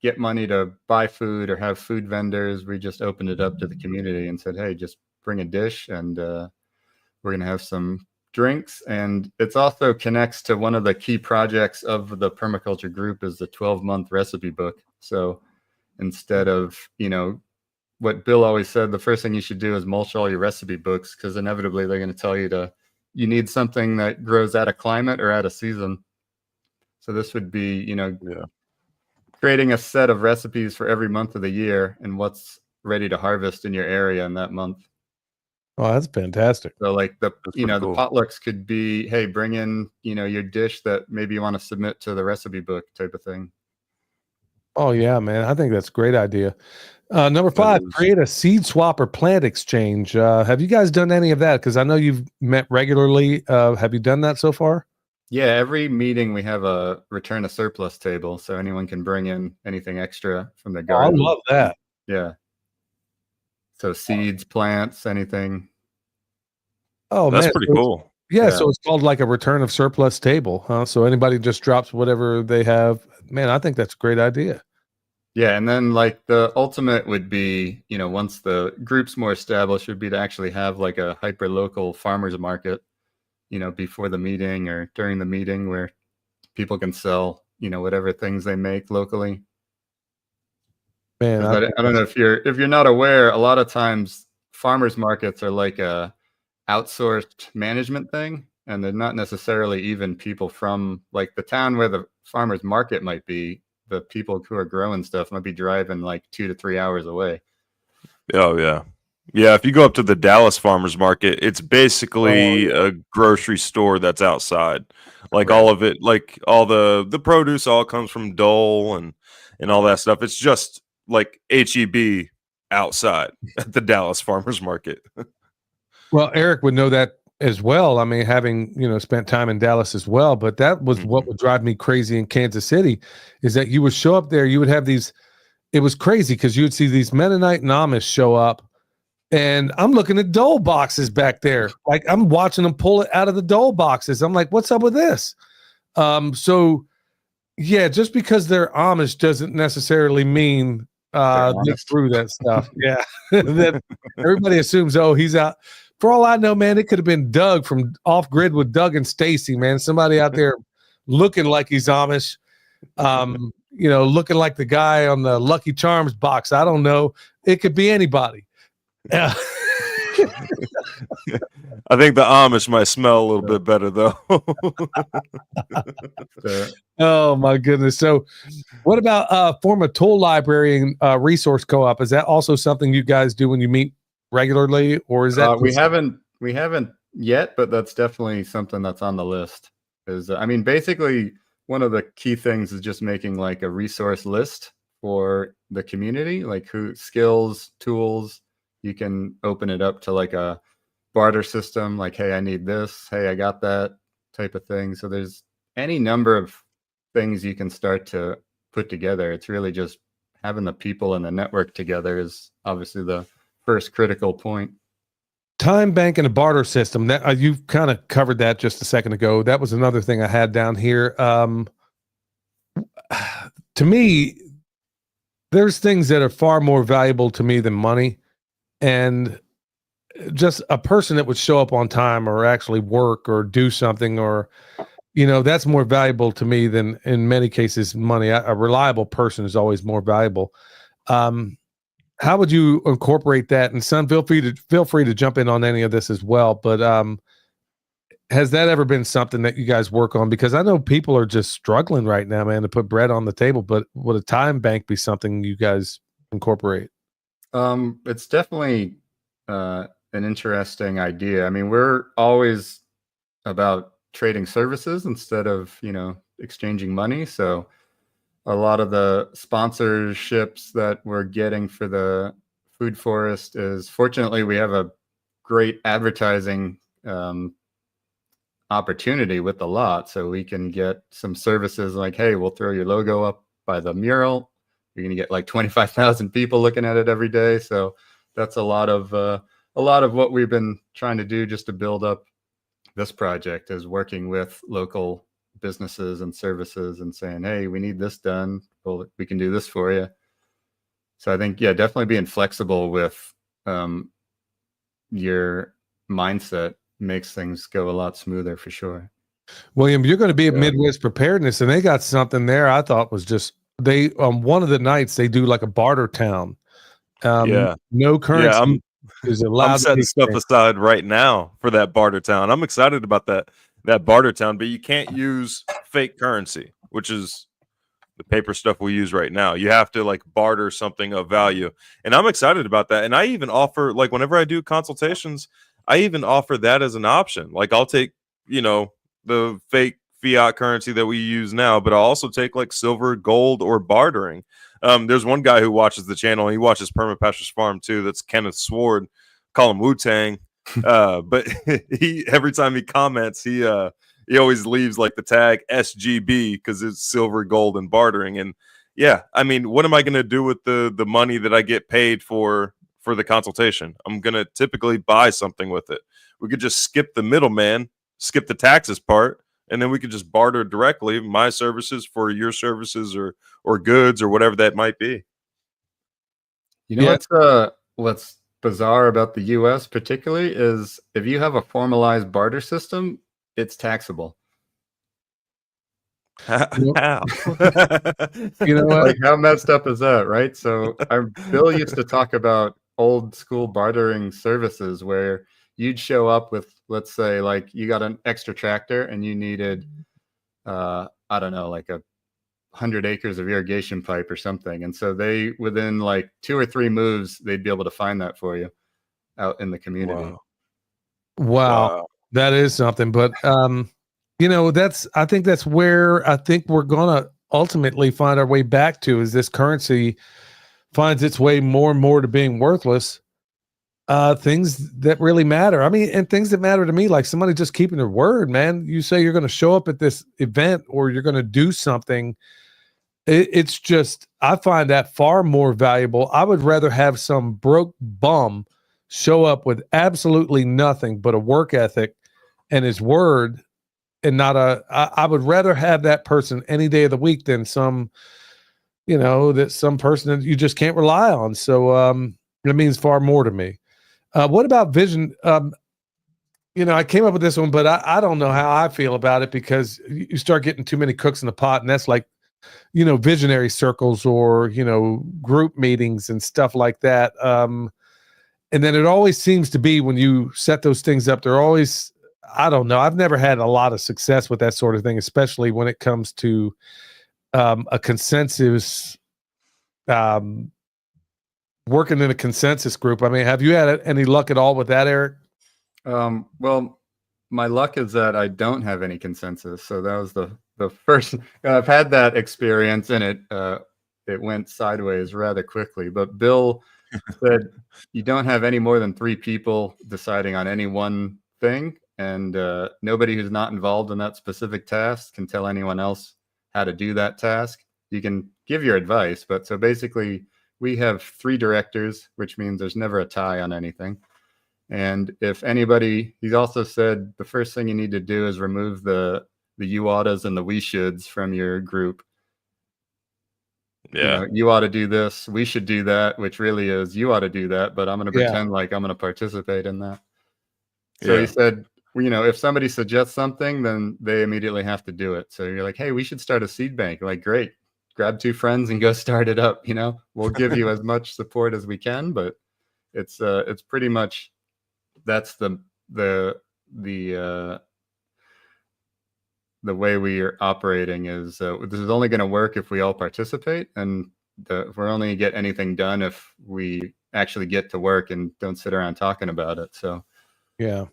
get money to buy food or have food vendors, we just opened it up to the community and said, hey, just bring a dish, and we're going to have some drinks. And it's also connects to one of the key projects of the permaculture group is the 12-month recipe book. So instead of, you know, what Bill always said, the first thing you should do is mulch all your recipe books, because inevitably they're going to tell you need something that grows out of climate or out of season. So this would be, you know, creating a set of recipes for every month of the year and ready to harvest in your area in that month. Oh, that's fantastic. So like the potlucks could be, hey, bring in, your dish that maybe you want to submit to the recipe book type of thing. Oh yeah, man. I think that's a great idea. Number 5, create a seed swap or plant exchange. Have you guys done any of that? Because I know you've met regularly. Have you done that so far? Yeah, every meeting we have a return a surplus table, so anyone can bring in anything extra from their garden. I love that. Yeah. So seeds, plants, anything. Oh, that's man. pretty cool. Yeah, so it's called like a return of surplus table, huh? So anybody just drops whatever they have. Man, I think that's a great idea. Yeah, and then like the ultimate would be, once the group's more established, would be to actually have like a hyper local farmers market, before the meeting or during the meeting, where people can sell, whatever things they make locally. Man, I don't know if you're not aware, a lot of times farmers markets are like a outsourced management thing, and they're not necessarily even people from like the town where the farmers market might be. The people who are growing stuff might be driving like 2 to 3 hours away. Oh yeah. Yeah, if you go up to the Dallas Farmers Market, it's basically Oh, a grocery store that's outside. Like right. all of it, like all the produce all comes from Dole and all that stuff. It's just like HEB outside at the Dallas Farmers Market. Well, Eric would know that as well. I mean, having, spent time in Dallas as well, but that was what Mhm. would drive me crazy in Kansas City is that you would show up there, you would have these, it was crazy because you would see these Mennonite and Amish show up, and I'm looking at dole boxes back there. Like I'm watching them pull it out of the dole boxes. I'm like, what's up with this? So yeah, just because they're Amish doesn't necessarily mean They're they honest. grew that stuff. Yeah. That everybody assumes, oh, he's out. For all I know, man, it could have been Doug from Off Grid with Doug and Stacy, man. Somebody out there looking like he's Amish, looking like the guy on the Lucky Charms box. I don't know. It could be anybody. Yeah. I think the Amish might smell a little bit better though. So, Oh my goodness. So what about form a tool library and resource co-op? Is that also something you guys do when you meet regularly, or is that we haven't yet, but that's definitely something that's on the list. Is I mean, basically, one of the key things is just making like a resource list for the community, like who skills, tools. You can open it up to like a barter system, like, hey, I need this, hey, I got that type of thing. So there's any number of things you can start to put together. It's really just having the people and the network together is obviously the first critical point. time bank and a barter system? That you kind of covered that just a second ago. That was another thing I had down here. To me, there's things that are far more valuable to me than money, and just a person that would show up on time or actually work or do something, or that's more valuable to me than in many cases money. A reliable person is always more valuable. How would you incorporate that? And son, feel free to jump in on any of this as well, but has that ever been something that you guys work on? Because I know people are just struggling right now, man, to put bread on the table, but would a time bank be something you guys incorporate? It's definitely an interesting idea. I mean, we're always about trading services instead of, exchanging money. So a lot of the sponsorships that we're getting for the food forest is, fortunately, we have a great advertising opportunity with the lot. So we can get some services like, hey, we'll throw your logo up by the mural. You're going to get like 25,000 people looking at it every day. So that's a lot of what we've been trying to do just to build up this project, is working with local businesses and services and saying, hey, we need this done. Well, we can do this for you. So I think, yeah, definitely being flexible with your mindset makes things go a lot smoother for sure. William, you're going to be at Yeah. Midwest Preparedness, and they got something there I thought was just they one of the nights they do like a barter town. Yeah. No currency I'm is allowed I'm to setting be stuff exchanged. aside right now for that barter town. I'm excited about that barter town, but you can't use fake currency, which is the paper stuff we use right now. You have to like barter something of value. And I'm excited about that. And I even offer, like, whenever I do consultations, I even offer that as an option. Like, I'll take, the fake fiat currency that we use now, but I'll also take like silver, gold, or bartering. There's one guy who watches the channel. He watches Permaculture Farm too. That's Kenneth Sword. Call him Wu Tang. But he every time he comments, he always leaves like the tag SGB because it's silver, gold, and bartering. And yeah, I mean, what am I going to do with the money that I get paid for the consultation? I'm going to typically buy something with it. We could just skip the middleman, skip the taxes part, and then we could just barter directly my services for your services or goods or whatever that might be. You know Yeah. what's bizarre about the US particularly is if you have a formalized barter system, it's taxable. How? You know what? Like, how messed up is that, right? So our Bill used to talk about old school bartering services where you'd show up with, let's say, like you got an extra tractor and you needed I don't know, like 100 acres of irrigation pipe or something. And so they, within like 2 or 3 moves, they'd be able to find that for you. out in the community. Wow. Wow. That is something. But I think that's where I think we're gonna ultimately find our way back to, is this currency finds its way more and more to being worthless. Things that really matter. I mean, and things that matter to me, like somebody just keeping their word, man. You say you're going to show up at this event or you're going to do something. It's just, I find that far more valuable. I would rather have some broke bum show up with absolutely nothing but a work ethic and his word, and I would rather have that person any day of the week than some person that you just can't rely on. So it means far more to me. What about vision? I came up with this one, but I don't know how I feel about it, because you start getting too many cooks in the pot, and that's like, visionary circles or, group meetings and stuff like that. And then it always seems to be, when you set those things up, they're always, I don't know. I've never had a lot of success with that sort of thing, especially when it comes to a consensus, working in a consensus group. I mean, have you had any luck at all with that, Eric? Well, my luck is that I don't have any consensus. So that was the first. I've had that experience, and it went sideways rather quickly. But Bill said you don't have any more than 3 people deciding on any one thing, and nobody who's not involved in that specific task can tell anyone else how to do that task. You can give your advice, but so basically we have 3 directors, which means there's never a tie on anything. And if anybody, he's also said the first thing you need to do is remove the you oughtas and the we shoulds from your group. Yeah. You ought to do this, we should do that, which really is you ought to do that, but I'm going to pretend like I'm going to participate in that. So he said, if somebody suggests something, then they immediately have to do it. So you're like, hey, we should start a seed bank. Like, great, grab 2 friends and go start it up. We'll give you as much support as we can, but it's pretty much, that's the way we are operating is this is only going to work if we all participate, and we're only going to get anything done if we actually get to work and don't sit around talking about it. So yeah,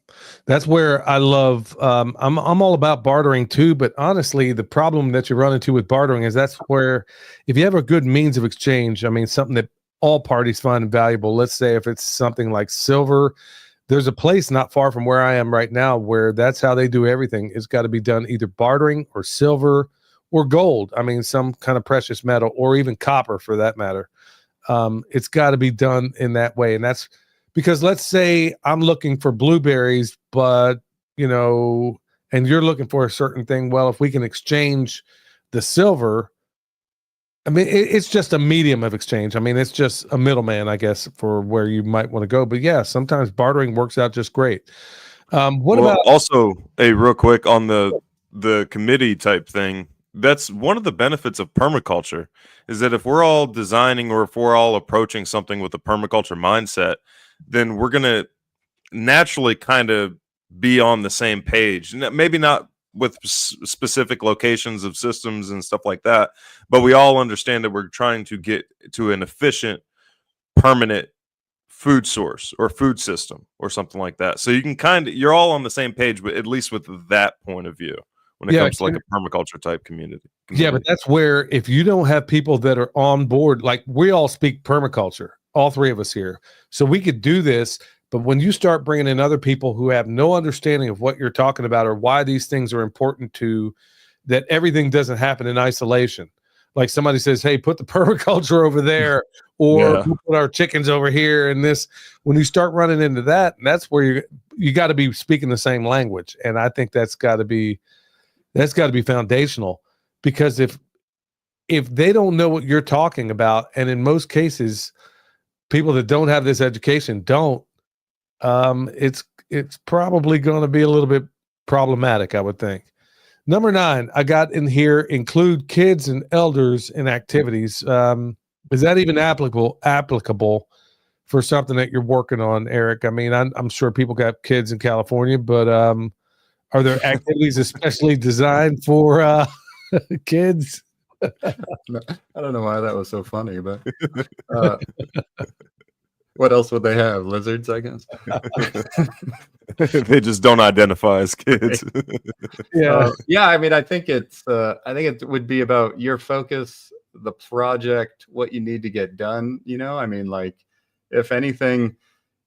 that's where I love, I'm all about bartering too, but honestly, the problem that you run into with bartering is that's where, if you have a good means of exchange, I mean, something that all parties find valuable, let's say if it's something like silver, there's a place not far from where I am right now where that's how they do everything. It's got to be done either bartering or silver or gold. I mean, some kind of precious metal, or even copper for that matter. It's got to be done in that way. And that's because, let's say I'm looking for blueberries, but, and you're looking for a certain thing. Well, if we can exchange the silver, I mean, it's just a medium of exchange. I mean, it's just a middleman, I guess, for where you might want to go. But yeah, sometimes bartering works out just great. What about also, real quick on the committee type thing? That's one of the benefits of permaculture, is that if we're all designing, or if we're all approaching something with a permaculture mindset, then we're going to naturally kind of be on the same page. Maybe not with specific locations of systems and stuff like that, but we all understand that we're trying to get to an efficient, permanent food source or food system or something like that. So you can you're all on the same page, but at least with that point of view when it comes to like a permaculture type community. Yeah, but that's where, if you don't have people that are on board, like we all speak permaculture, all 3 of us here, so we could do this. But when you start bringing in other people who have no understanding of what you're talking about or why these things are important to, that everything doesn't happen in isolation. Like somebody says, hey, put the permaculture over there, or put our chickens over here. And this, when you start running into that, that's where you got to be speaking the same language. And I think that's got to be foundational, because if they don't know what you're talking about, and in most cases, people that don't have this education don't, it's probably going to be a little bit problematic, I would think. Number 9, I got in here, include kids and elders in activities. Is that even applicable for something that you're working on, Eric? I mean, I'm sure people got kids in California, but are there activities especially designed for kids? I don't know why that was so funny, but What else would they have? Lizards, I guess. They just don't identify as kids. Yeah. I mean, I think it would be about your focus, the project, what you need to get done. I mean, like, if anything,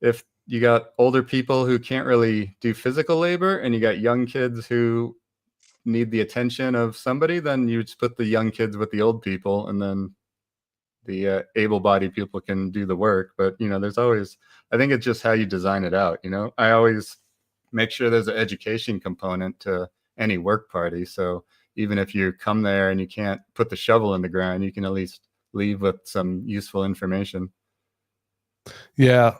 if you got older people who can't really do physical labor and you got young kids who need the attention of somebody, then you just put the young kids with the old people, and then the able-bodied people can do the work. But there's always, I think it's just how you design it out. I always make sure there's an education component to any work party, so even if you come there and you can't put the shovel in the ground, you can at least leave with some useful information. Yeah.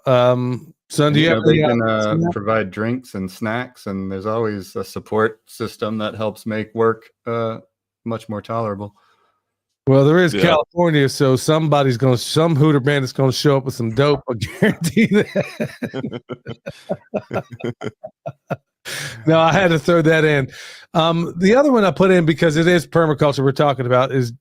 Son, do you have they can provide drinks and snacks, and there's always a support system that helps make work much more tolerable. Well, there is California, so some hooter band is going to show up with some dope. I guarantee that. No, I had to throw that in. The other one I put in, because it is permaculture we're talking about, is,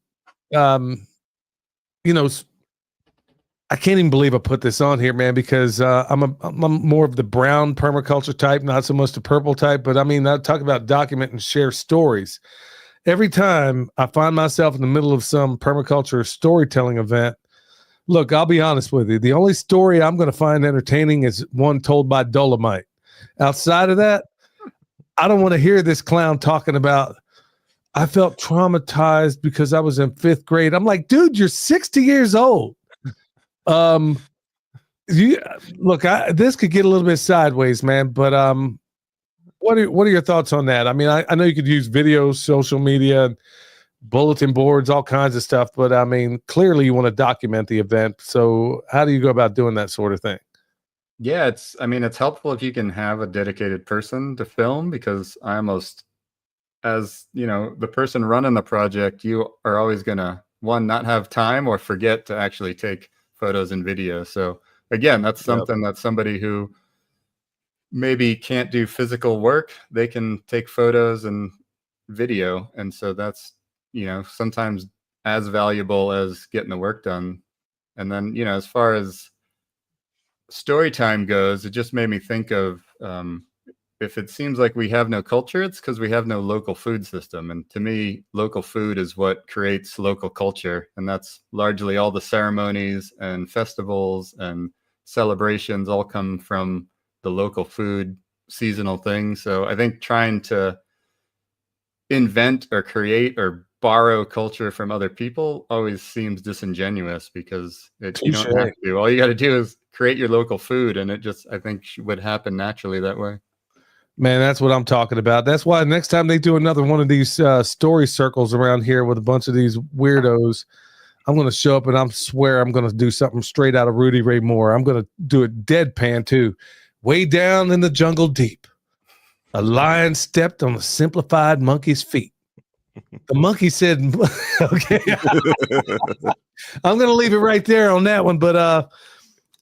I can't even believe I put this on here, man, because I'm more of the brown permaculture type, not so much the purple type. But I mean, I talk about document and share stories. Every time I find myself in the middle of some permaculture storytelling event, look, I'll be honest with you. The only story I'm going to find entertaining is one told by Dolomite. Outside of that, I don't want to hear this clown talking about, I felt traumatized because I was in 5th grade. I'm like, dude, you're 60 years old. This could get a little bit sideways, man, but what are your thoughts on that? I mean, I know you could use videos, social media, bulletin boards, all kinds of stuff, but I mean, clearly you want to document the event. So how do you go about doing that sort of thing? Yeah, it's helpful if you can have a dedicated person to film, because as the person running the project, you are always going to, one, not have time or forget to actually take photos and video. So again, that's something that somebody who maybe can't do physical work, they can take photos and video. And so that's, sometimes as valuable as getting the work done. And then, as far as story time goes, it just made me think of, if it seems like we have no culture, it's because we have no local food system. And to me, local food is what creates local culture. And that's largely all the ceremonies and festivals and celebrations all come from the local food, seasonal things. So I think trying to invent or create or borrow culture from other people always seems disingenuous, because you don't have to. All you got to do is create your local food, and it just, I think, would happen naturally that way. Man, that's what I'm talking about. That's why next time they do another one of these story circles around here with a bunch of these weirdos, I'm going to show up and I swear I'm going to do something straight out of Rudy Ray Moore. I'm going to do it deadpan too. Way down in the jungle deep, a lion stepped on a simplified monkey's feet. The monkey said, okay, I'm going to leave it right there on that one. But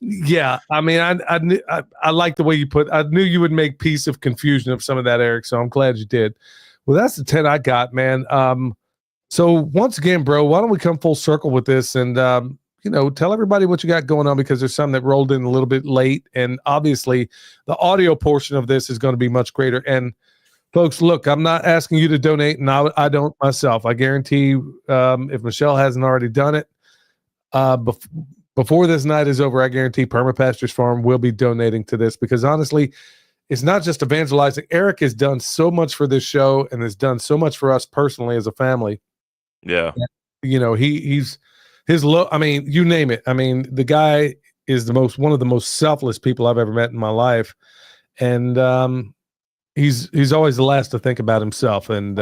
yeah, I mean, I like the way you put, I knew you would make peace of confusion of some of that, Eric. So I'm glad you did. Well, that's the 10 I got, man. So once again, bro, why don't we come full circle with this and, tell everybody what you got going on, because there's some that rolled in a little bit late, and obviously the audio portion of this is going to be much greater. And folks, look, I'm not asking you to donate, and I don't myself. I guarantee if Michelle hasn't already done it, before this night is over, I guarantee Permapastures Farm will be donating to this, because honestly, it's not just evangelizing. Eric has done so much for this show and has done so much for us personally as a family. Yeah. He's I mean, you name it. I mean, the guy is one of the most selfless people I've ever met in my life. And he's always the last to think about himself. And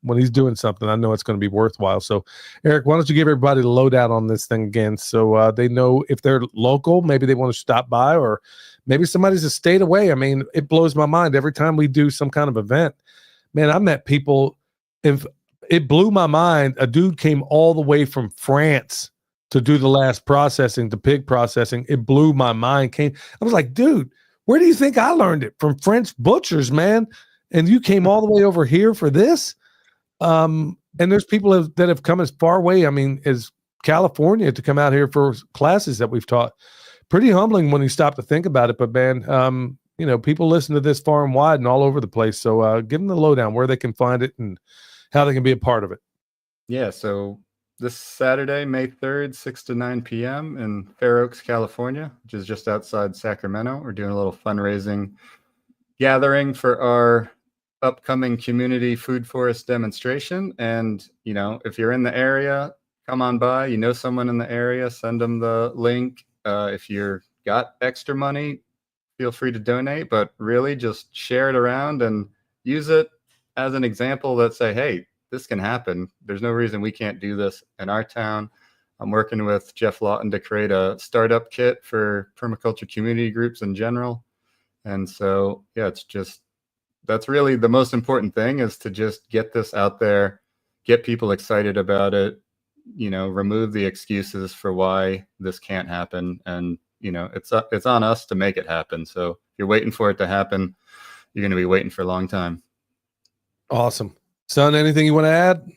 when he's doing something, I know it's going to be worthwhile. So, Eric, why don't you give everybody the lowdown on this thing again, so they know if they're local, maybe they want to stop by, or maybe somebody's a state away. I mean, it blows my mind every time we do some kind of event. Man, I met people, it blew my mind. A dude came all the way from France to do the last processing, the pig processing. It blew my mind. I was like, dude, where do you think I learned it? From French butchers, man. And you came all the way over here for this? And there's people that have come as far away, I mean, as California, to come out here for classes that we've taught. pretty humbling when you stop to think about it. But man, people listen to this far and wide and all over the place. So give them the lowdown where they can find it and how they can be a part of it. Yeah, so this Saturday, May 3rd, 6 to 9 p.m. in Fair Oaks, California, which is just outside Sacramento. We're doing a little fundraising gathering for our upcoming community food forest demonstration. And, if you're in the area, come on by. Someone in the area, send them the link. If you've got extra money, feel free to donate, but really just share it around and use it as an example that say, hey, this can happen. There's no reason we can't do this in our town. I'm working with Jeff Lawton to create a startup kit for permaculture community groups in general. And so, yeah, that's really the most important thing, is to just get this out there, get people excited about it, remove the excuses for why this can't happen. And, it's on us to make it happen. So if you're waiting for it to happen, you're going to be waiting for a long time. Awesome. Son, anything you want to add?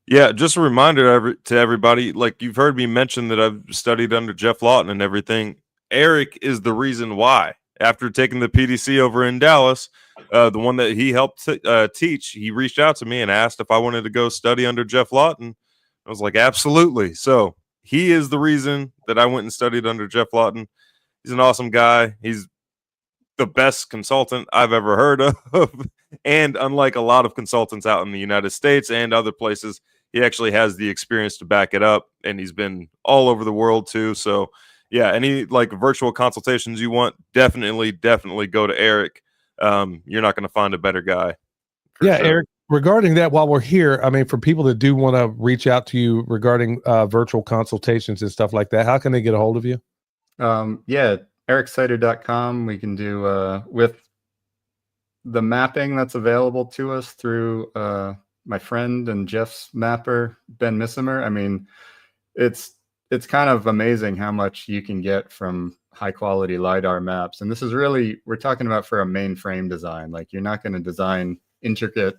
Yeah, just a reminder to everybody, like you've heard me mention that I've studied under Jeff Lawton and everything. Eric is the reason why. After taking the PDC over in Dallas, the one that he helped teach, he reached out to me and asked if I wanted to go study under Jeff Lawton. I was like, absolutely. So he is the reason that I went and studied under Jeff Lawton. He's an awesome guy. He's the best consultant I've ever heard of. And unlike a lot of consultants out in the United States and other places, he actually has the experience to back it up. And he's been all over the world too. So yeah, any virtual consultations you want, definitely go to Eric. You're not going to find a better guy. Yeah, sure. Eric, regarding that, while we're here, I mean, for people that do want to reach out to you regarding virtual consultations and stuff like that, how can they get a hold of you? Yeah, ericsiter.com. We can do with the mapping that's available to us through my friend and Jeff's mapper, Ben Missimer. I mean, it's kind of amazing how much you can get from high quality LiDAR maps. And this is really, we're talking about for a mainframe design. Like, you're not going to design intricate,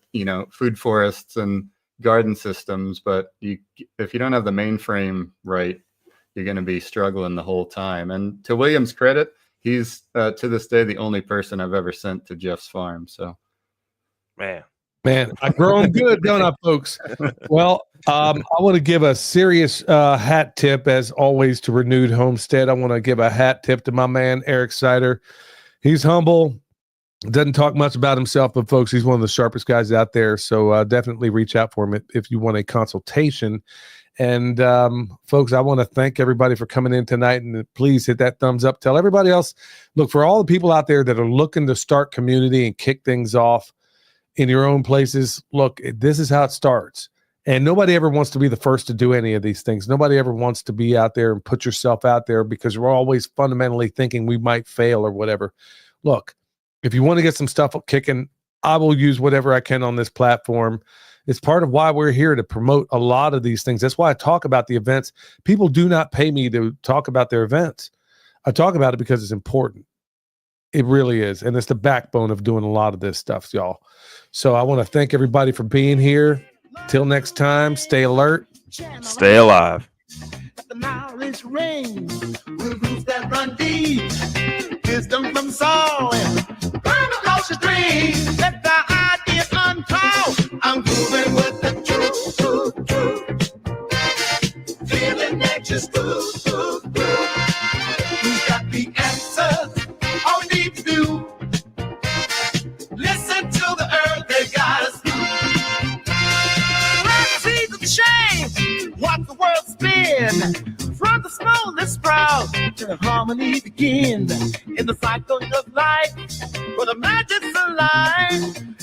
food forests and garden systems, but if you don't have the mainframe right, you're going to be struggling the whole time. And to William's credit, he's to this day the only person I've ever sent to Jeff's farm. So, man, I grow them good, don't I, folks? Well, I want to give a serious hat tip, as always, to Renewed Homestead. I want to give a hat tip to my man Eric Sider. He's humble, doesn't talk much about himself, but folks, he's one of the sharpest guys out there. So definitely reach out for him if you want a consultation. And folks, I want to thank everybody for coming in tonight, and please hit that thumbs up. Tell everybody else, look, for all the people out there that are looking to start community and kick things off in your own places, look, this is how it starts. And nobody ever wants to be the first to do any of these things. Nobody ever wants to be out there and put yourself out there, because we're always fundamentally thinking we might fail or whatever. Look, if you want to get some stuff kicking, I will use whatever I can on this platform. It's part of why we're here, to promote a lot of these things. That's why I talk about the events. People do not pay me to talk about their events. I talk about it because it's important. It really is. And it's the backbone of doing a lot of this stuff, y'all. So I want to thank everybody for being here. Till next time, stay alert. Stay alive. The knowledge ring with roots that run deep. Wisdom from soil. Permaculture dream. Let the ideas unfold. I'm moving with the truth. Feeling nature's food. We've got the answers. All we need to do. Listen to the earth, they got us through. Let's see the change. Watch the world spin. From the smallest sprout to harmony begin. In the cycle of life, where the magic's alive.